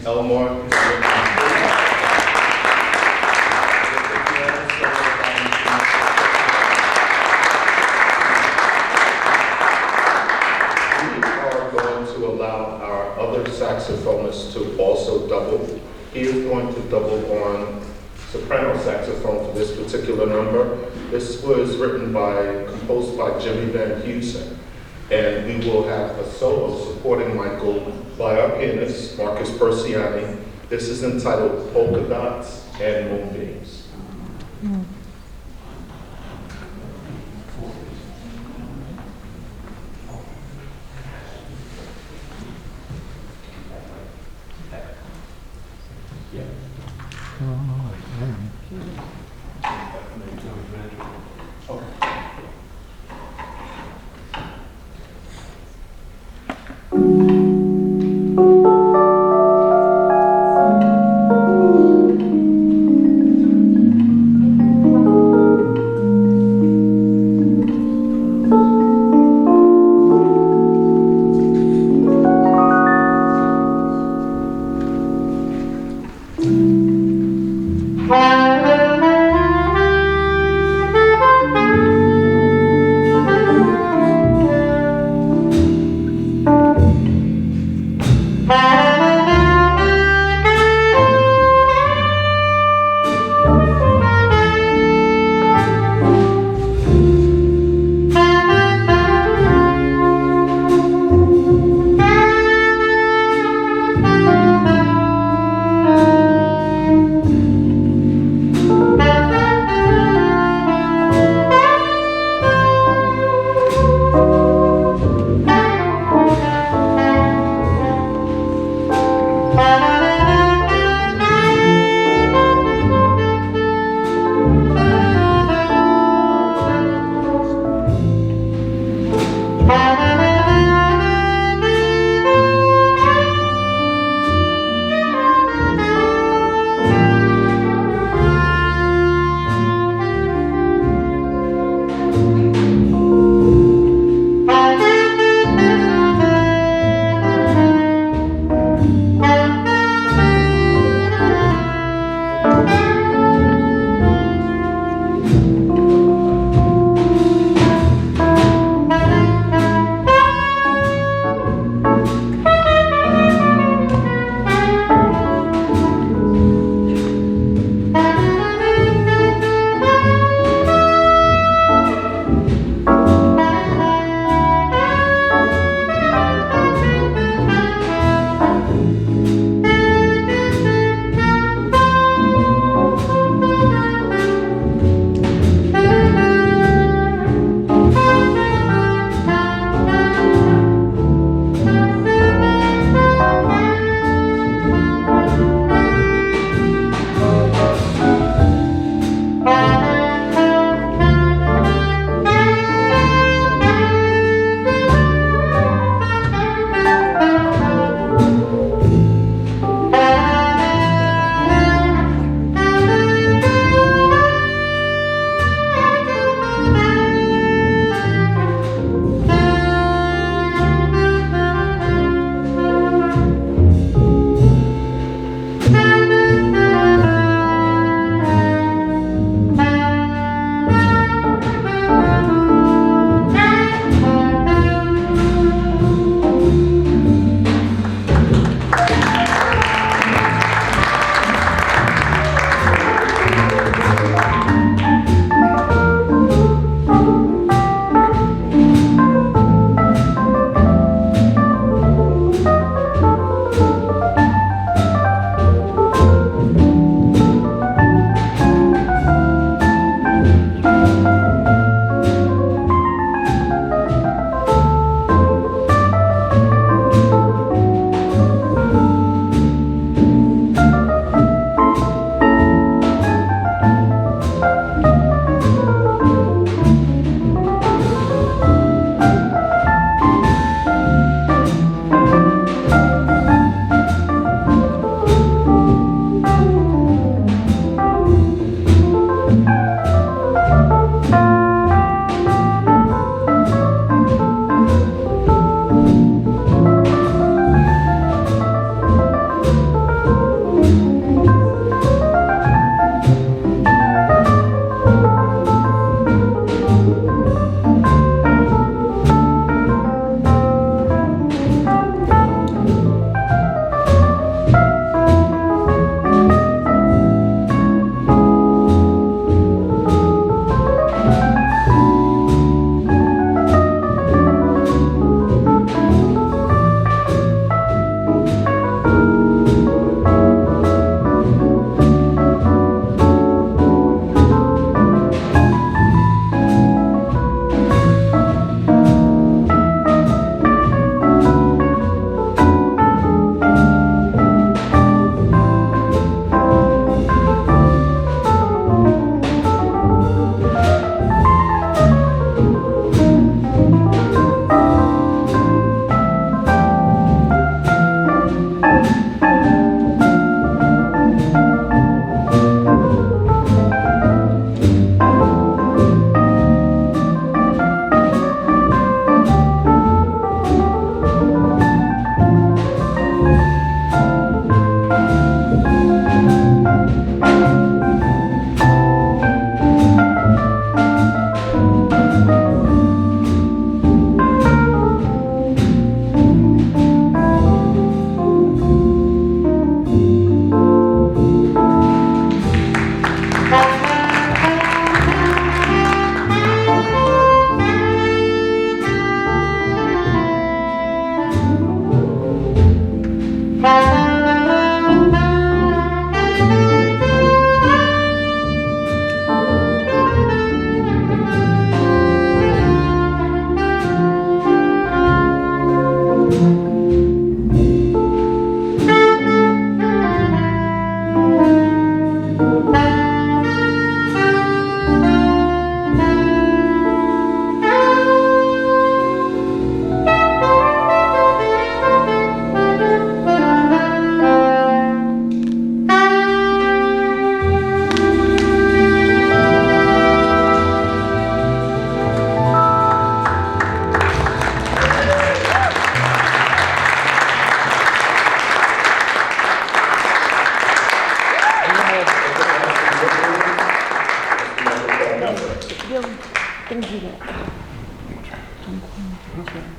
Elmore. We are going to allow our other saxophonist to also double. He is going to double on soprano saxophone for this particular number. This was composed by Jimmy Van Heusen. And we will have a solo supporting Michael by our pianist, Marcus Persiani. This is entitled Polka Dots and Moonbeams.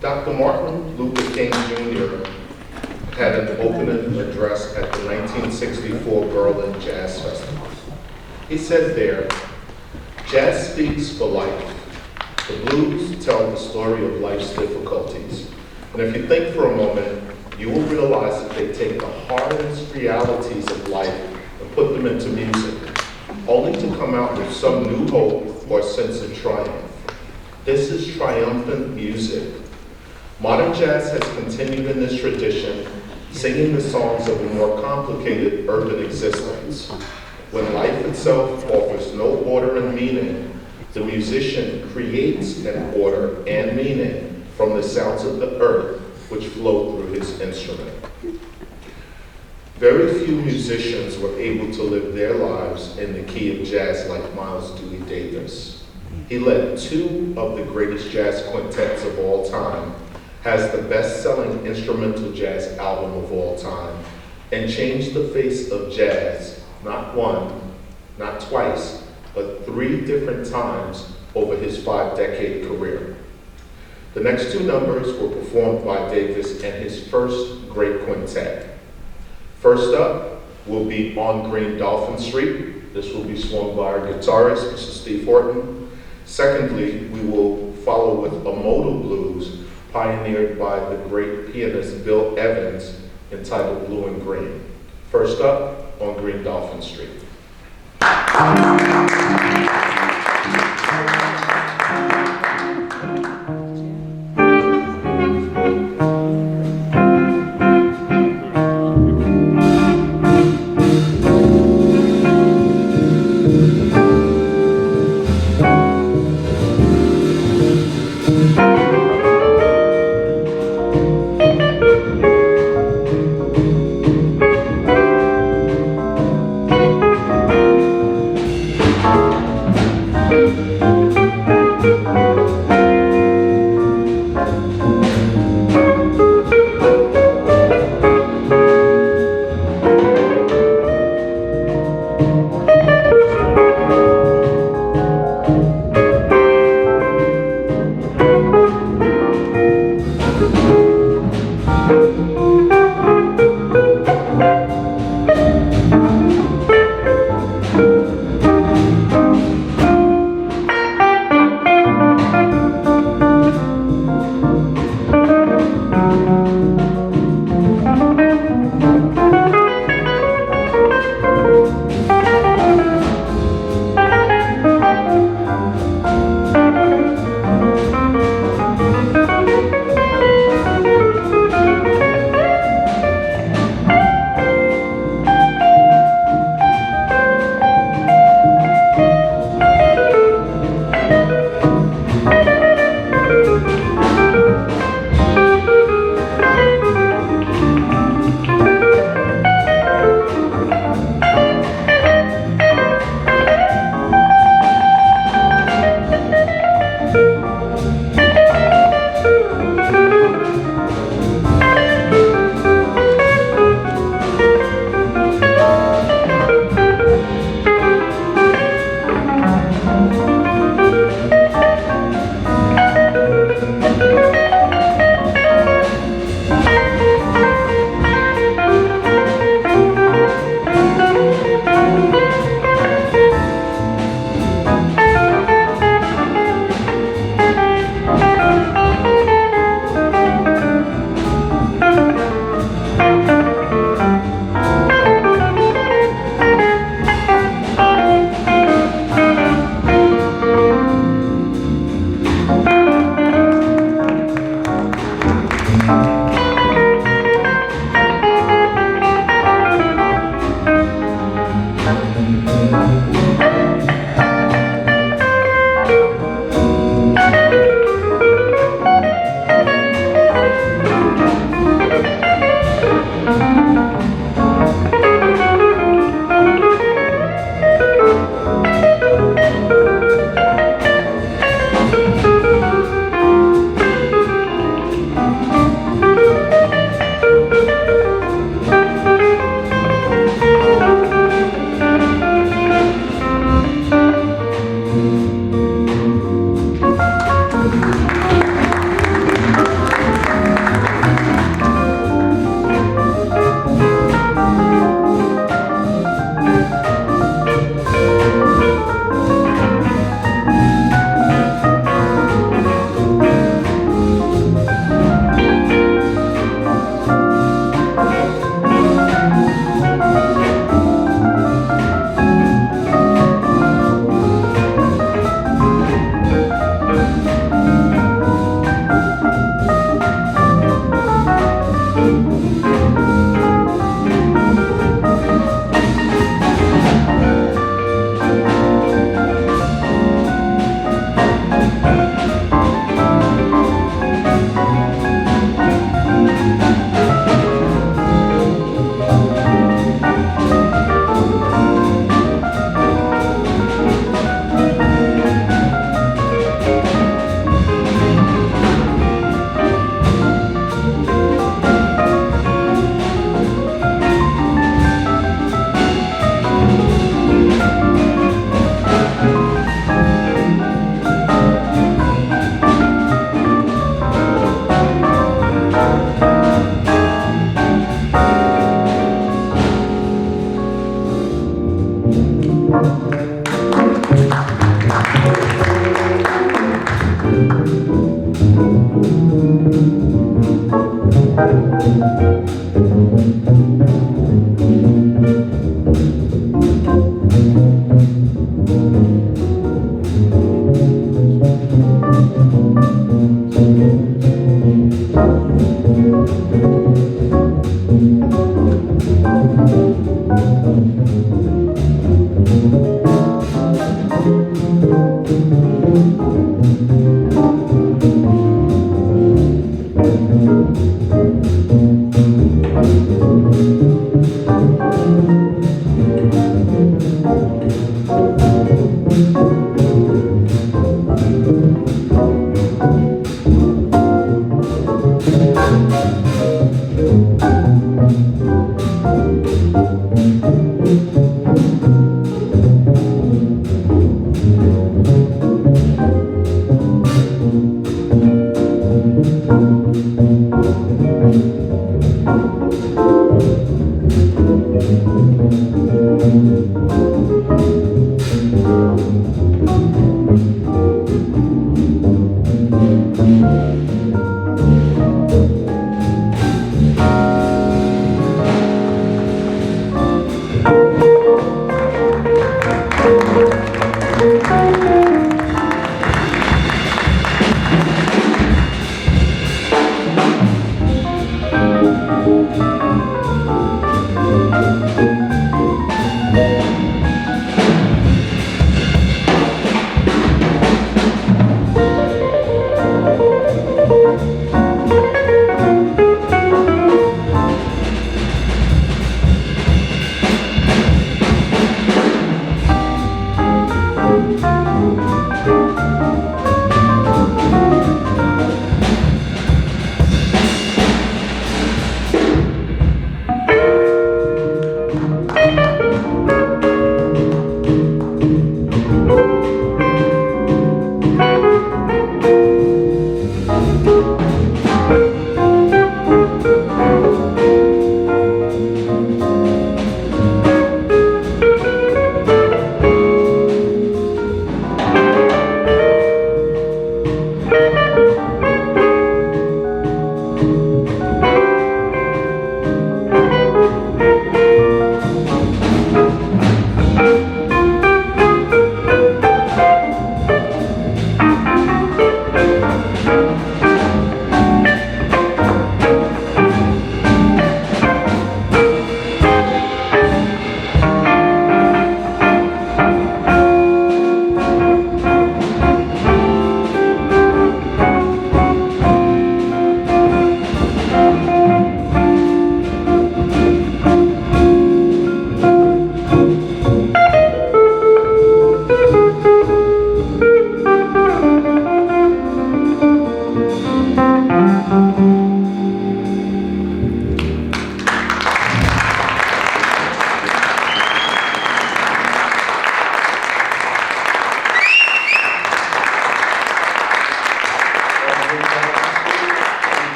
Dr. Martin Luther King Jr. had an opening address at the 1964 Berlin Jazz Festival. He said there, "Jazz speaks for life. The blues tell the story of life's difficulties. And if you think for a moment, you will realize that they take the hardest realities of life and put them into music, only to come out with some new hope or sense of triumph. This is triumphant music. Modern jazz has continued in this tradition, singing the songs of a more complicated urban existence. When life itself offers no order and meaning, the musician creates an order and meaning from the sounds of the earth which flow through his instrument." Very few musicians were able to live their lives in the key of jazz like Miles Dewey Davis. He led two of the greatest jazz quintets of all time, has the best-selling instrumental jazz album of all time, and changed the face of jazz, not one, not twice, but 3 different times over his 5-decade career. The next 2 numbers were performed by Davis and his first great quintet. First up will be On Green Dolphin Street. This will be swung by our guitarist, Mr. Steve Horton. Secondly, we will follow with a modal blues pioneered by the great pianist Bill Evans, entitled Blue and Green. First up, On Green Dolphin Street.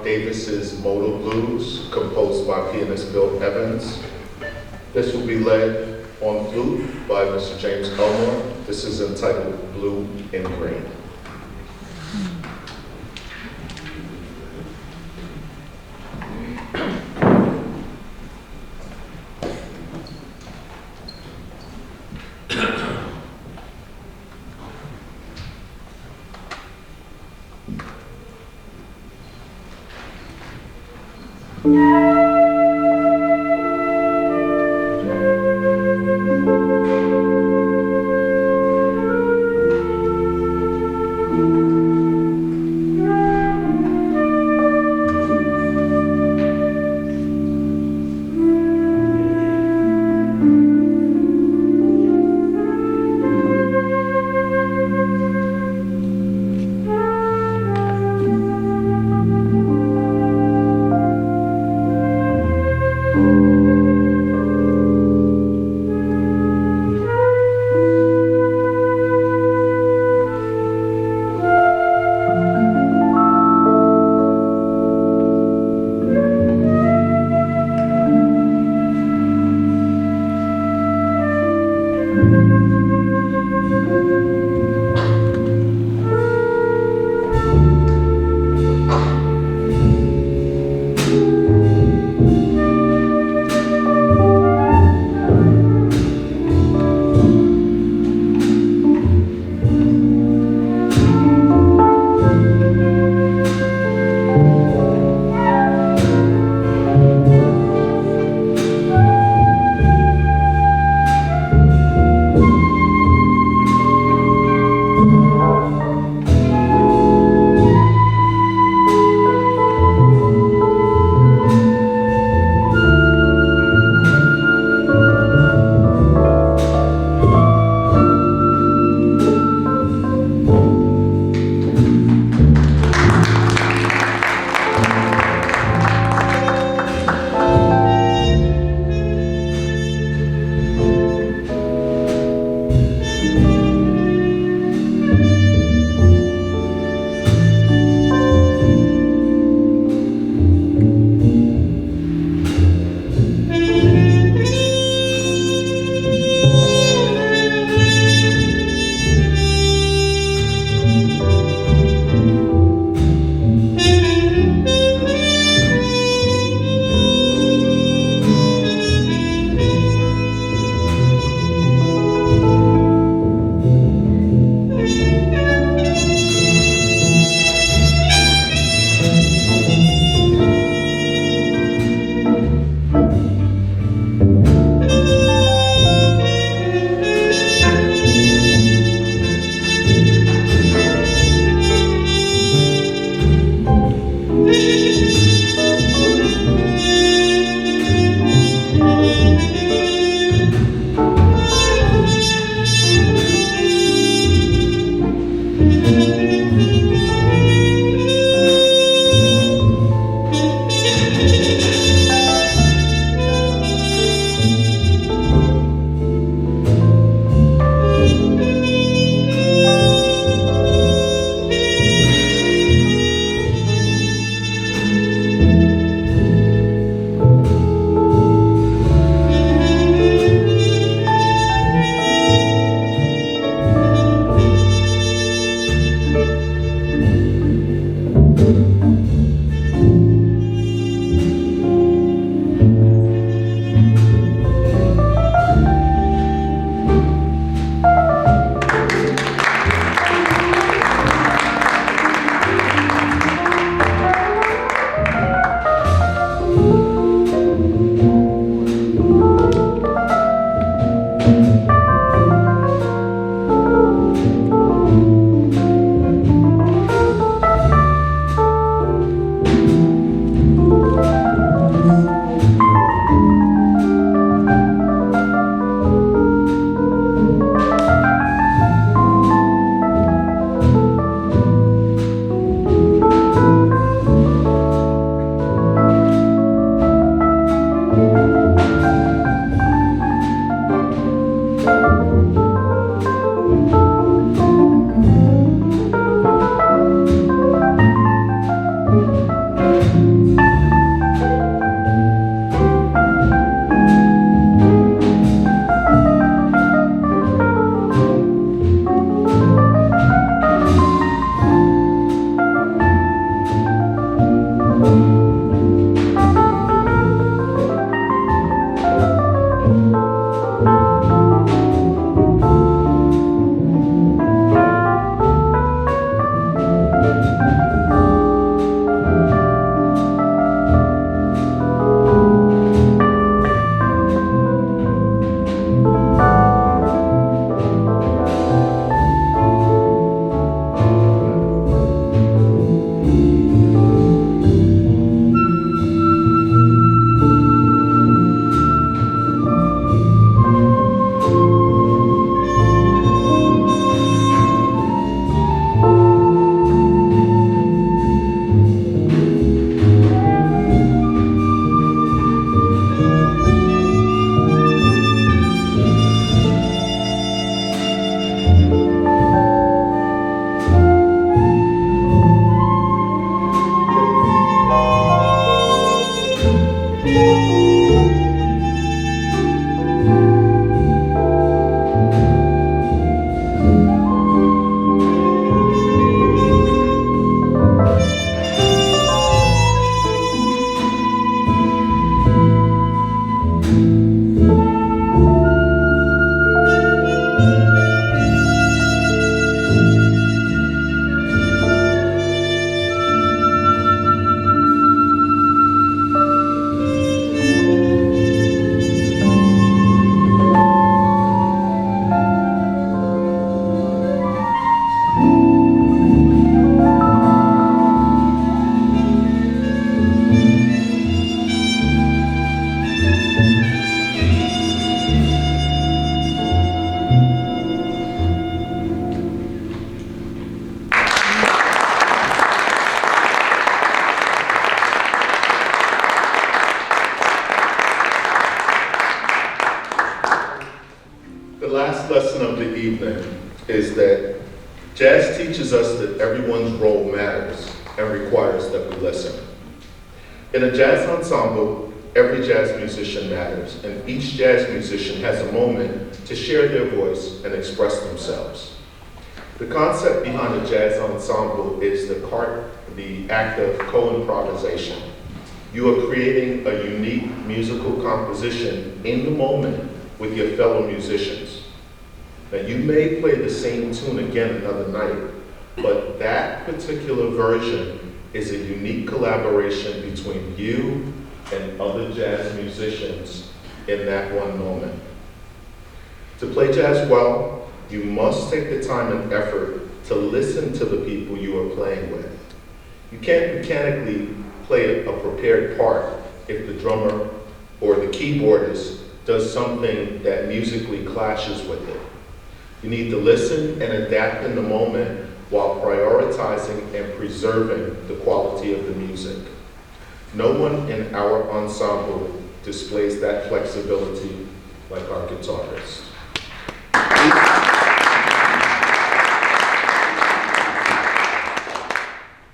Davis's Modal Blues, composed by pianist Bill Evans. This will be led on flute by Mr. James Elmore. This is entitled Blue and Green. is that jazz teaches us that everyone's role matters and requires that we listen. In a jazz ensemble, every jazz musician matters, and each jazz musician has a moment to share their voice and express themselves. The concept behind a jazz ensemble is the act of co-improvisation. You are creating a unique musical composition in the moment with your fellow musicians. Now, you may play the same tune again another night, but that particular version is a unique collaboration between you and other jazz musicians in that one moment. To play jazz well, you must take the time and effort to listen to the people you are playing with. You can't mechanically play a prepared part if the drummer or the keyboardist does something that musically clashes with it. You need to listen and adapt in the moment while prioritizing and preserving the quality of the music. No one in our ensemble displays that flexibility like our guitarist.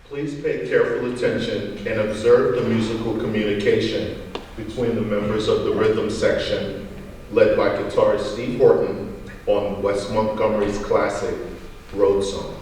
Please pay careful attention and observe the musical communication between the members of the rhythm section, led by guitarist Steve Horton on Wes Montgomery's classic, Road Song.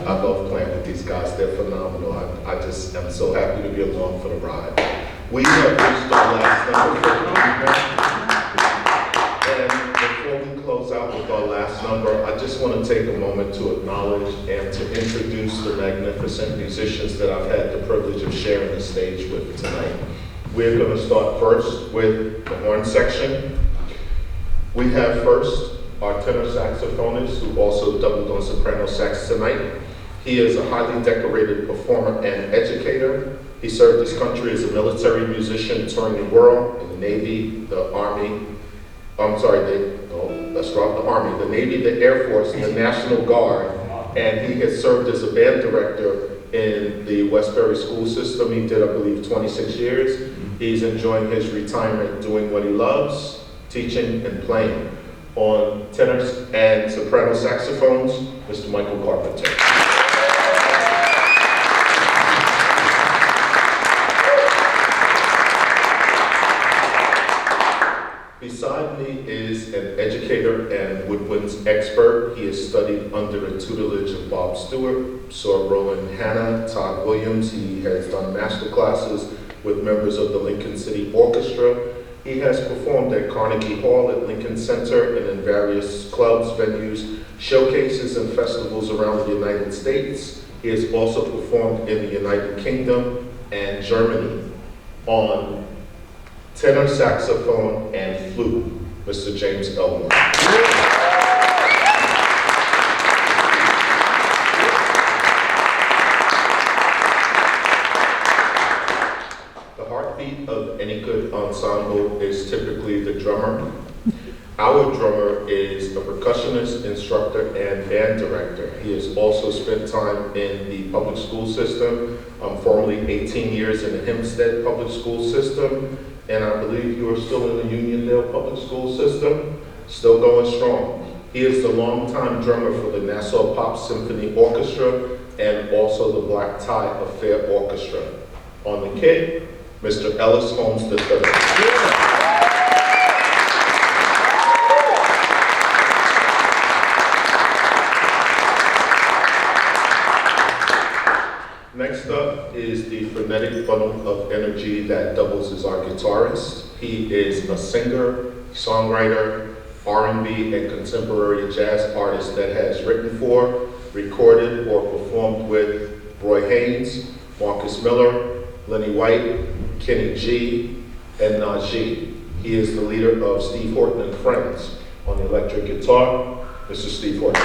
I love playing with these guys. They're phenomenal. I just am so happy to be along for the ride. We have reached our last number for the evening. And before we close out with our last number, I just want to take a moment to acknowledge and to introduce the magnificent musicians that I've had the privilege of sharing the stage with tonight. We're going to start first with the horn section. We have first our tenor saxophonist, who also doubled on soprano sax tonight. He is a highly decorated performer and educator. He served his country as a military musician touring the world in the Navy, the Army, the Army, the Navy, the Air Force, and the National Guard. And he has served as a band director in the Westbury school system. He did, I believe, 26 years. He's enjoying his retirement doing what he loves, teaching and playing. On tenors and soprano saxophones, Mr. Michael Carpenter. Beside me is an educator and woodwinds expert. He has studied under the tutelage of Bob Stewart, Sir Roland Hanna, Todd Williams. He has done master classes with members of the Lincoln City Orchestra. He has performed at Carnegie Hall, at Lincoln Center, and in various clubs, venues, showcases, and festivals around the United States. He has also performed in the United Kingdom and Germany. On tenor saxophone and flute, Mr. James Elmore. The heartbeat of any good ensemble is typically the drummer. Our drummer is a percussionist, instructor, and band director. He has also spent time in the public school system, formerly 18 years in the Hempstead public school system, and I believe you are still in the Uniondale public school system, still going strong. He is the longtime drummer for the Nassau Pop Symphony Orchestra and also the Black Tie Affair Orchestra. On the kit, Mr. Ellis Holmes III. Next up is the frenetic funnel of energy that doubles as our guitarist. He is a singer, songwriter, R&B, and contemporary jazz artist that has written for, recorded, or performed with Roy Haynes, Marcus Miller, Lenny White, Kenny G, and Najee. He is the leader of Steve Horton and Friends. On the electric guitar, Mr. Steve Horton.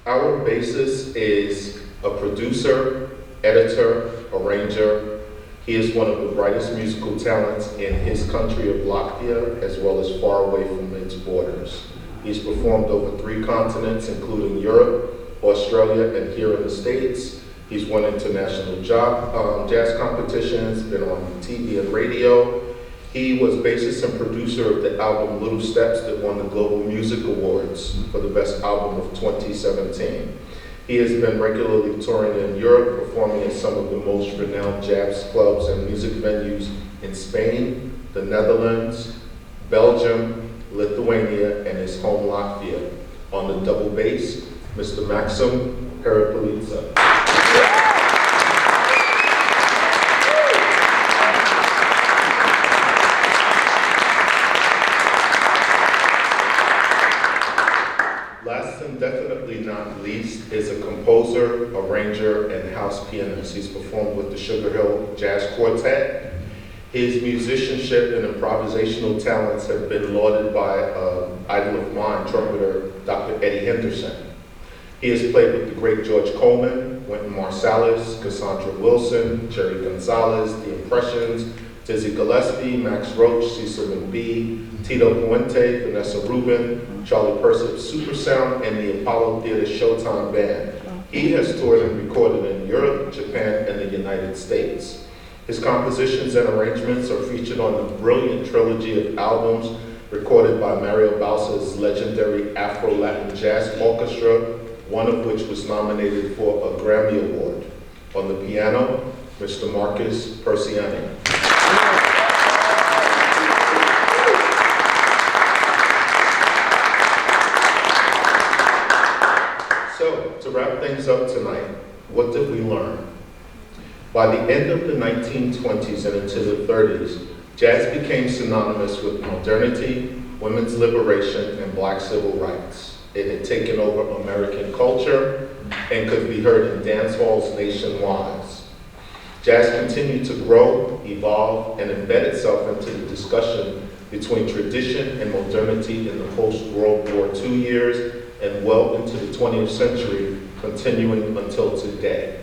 Our bassist is a producer, editor, arranger. He is one of the brightest musical talents in his country of Latvia, as well as far away from its borders. He's performed over 3 continents, including Europe, Australia, and here in the States. He's won international jazz competitions, been on TV and radio. He was bassist and producer of the album Little Steps that won the Global Music Awards for the best album of 2017. He has been regularly touring in Europe, performing in some of the most renowned jazz clubs and music venues in Spain, the Netherlands, Belgium, Lithuania, and his home Latvia. On the double bass, Mr. Maxim Peripolitsa. Last and definitely not least is a composer, arranger, and house pianist. He's performed with the Sugar Hill Jazz Quartet. His musicianship and improvisational talents have been lauded by an idol of mine, trumpeter Dr. Eddie Henderson. He has played with the great George Coleman, Wynton Marsalis, Cassandra Wilson, Jerry Gonzalez, The Impressions, Dizzy Gillespie, Max Roach, Cecil McBee, Tito Puente, Vanessa Rubin, Charlie Persip's Super Sound, and the Apollo Theater Showtime Band. He has toured and recorded in Europe, Japan, and the United States. His compositions and arrangements are featured on the brilliant trilogy of albums recorded by Mario Balsa's legendary Afro-Latin Jazz Orchestra, one of which was nominated for a Grammy Award. On the piano, Mr. Marcus Persiani. things up tonight, what did we learn? By the end of the 1920s and into the 30s, jazz became synonymous with modernity, women's liberation, and black civil rights. It had taken over American culture and could be heard in dance halls nationwide. Jazz continued to grow, evolve, and embed itself into the discussion between tradition and modernity in the post-World War II years and well into the 20th century, continuing until today.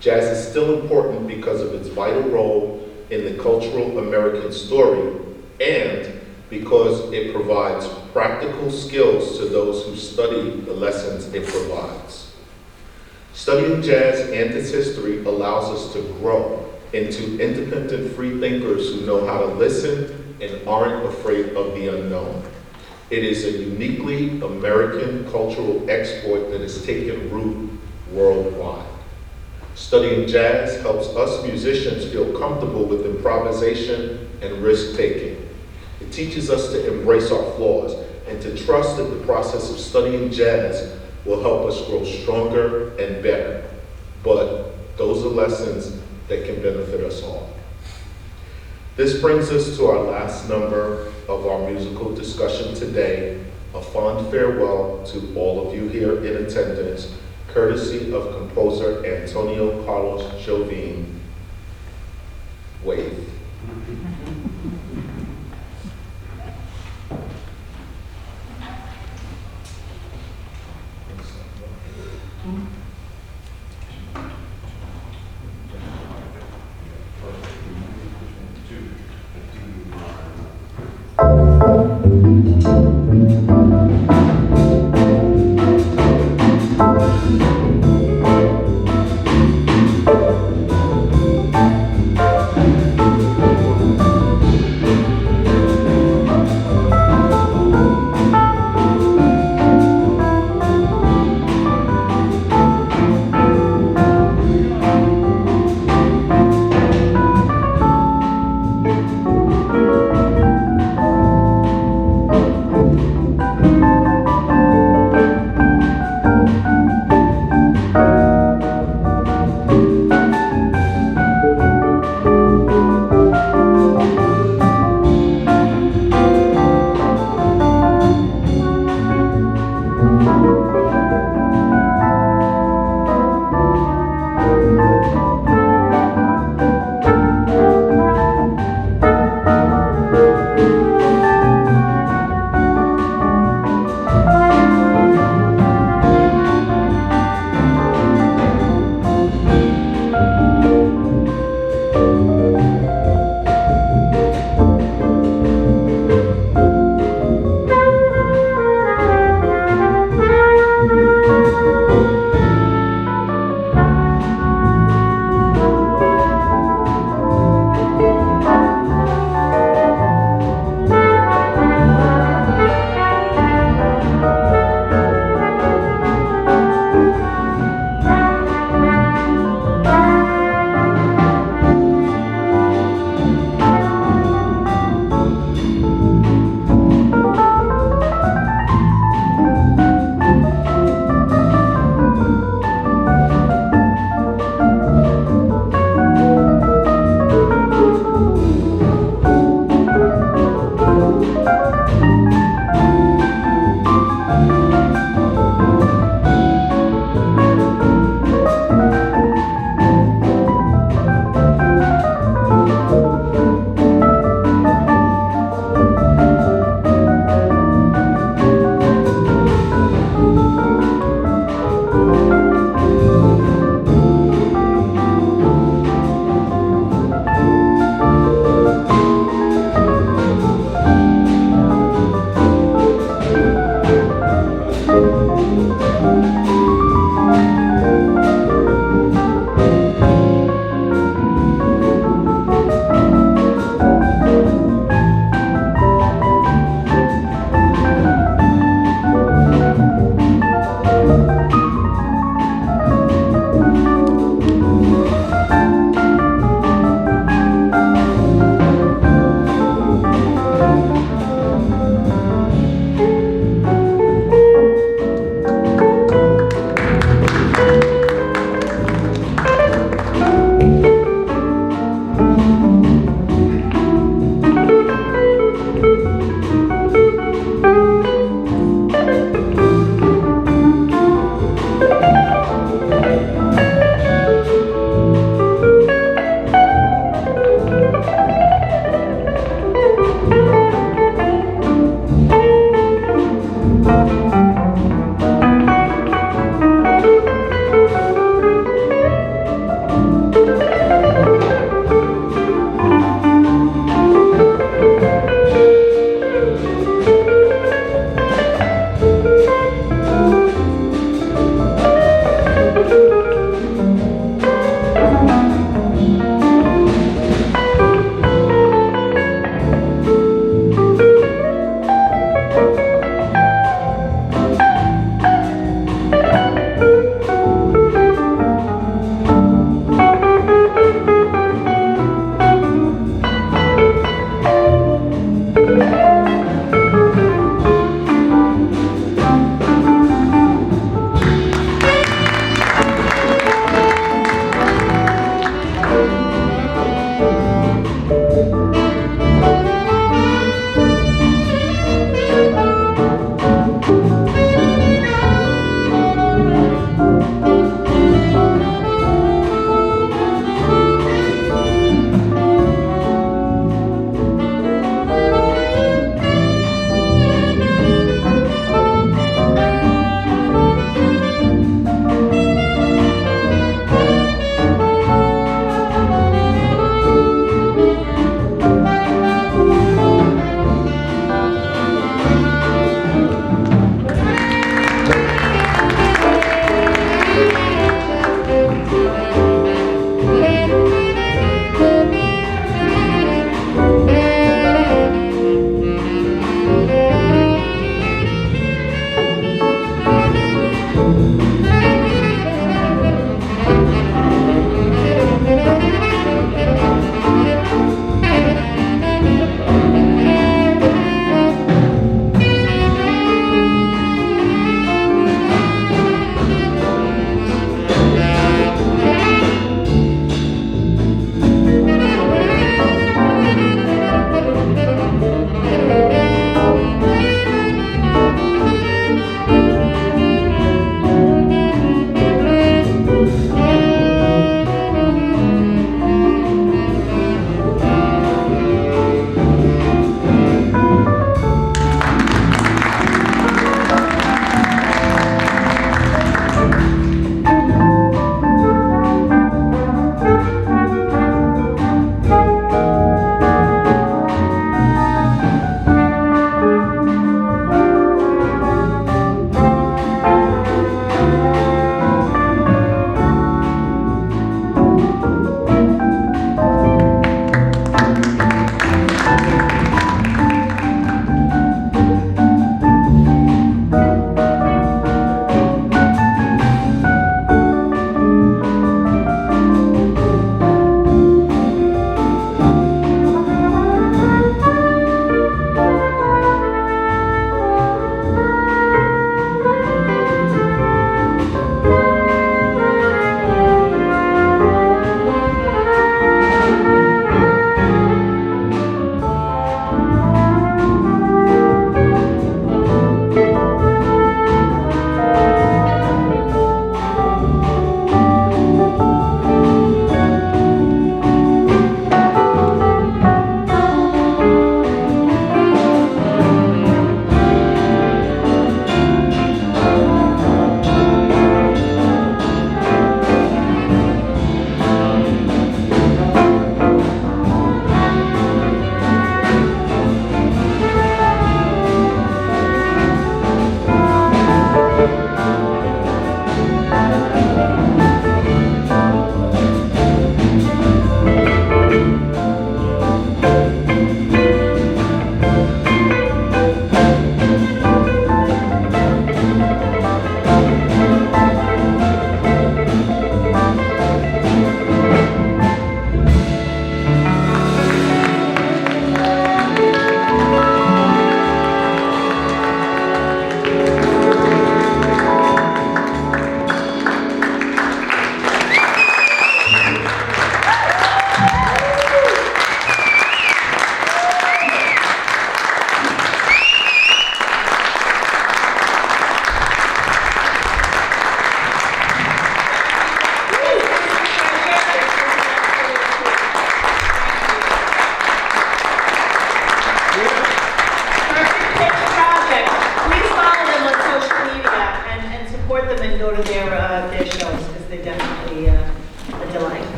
Jazz is still important because of its vital role in the cultural American story and because it provides practical skills to those who study the lessons it provides. Studying jazz and its history allows us to grow into independent free thinkers who know how to listen and aren't afraid of the unknown. It is a uniquely American cultural export that has taken root worldwide. Studying jazz helps us musicians feel comfortable with improvisation and risk-taking. It teaches us to embrace our flaws and to trust that the process of studying jazz will help us grow stronger and better. But those are lessons that can benefit us all. This brings us to our last number of our musical discussion today, a fond farewell to all of you here in attendance, courtesy of composer Antonio Carlos Jobim. Wave.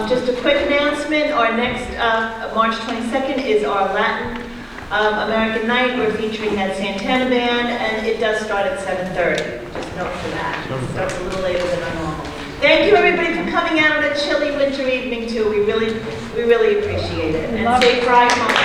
Just a quick announcement, our next, March 22nd is our Latin American Night. We're featuring that Santana Band, and it does start at 7:30. Just note for that. It starts a little later than our normal. Thank you, everybody, for coming out on a chilly winter evening, too. We really appreciate it. And safe ride home.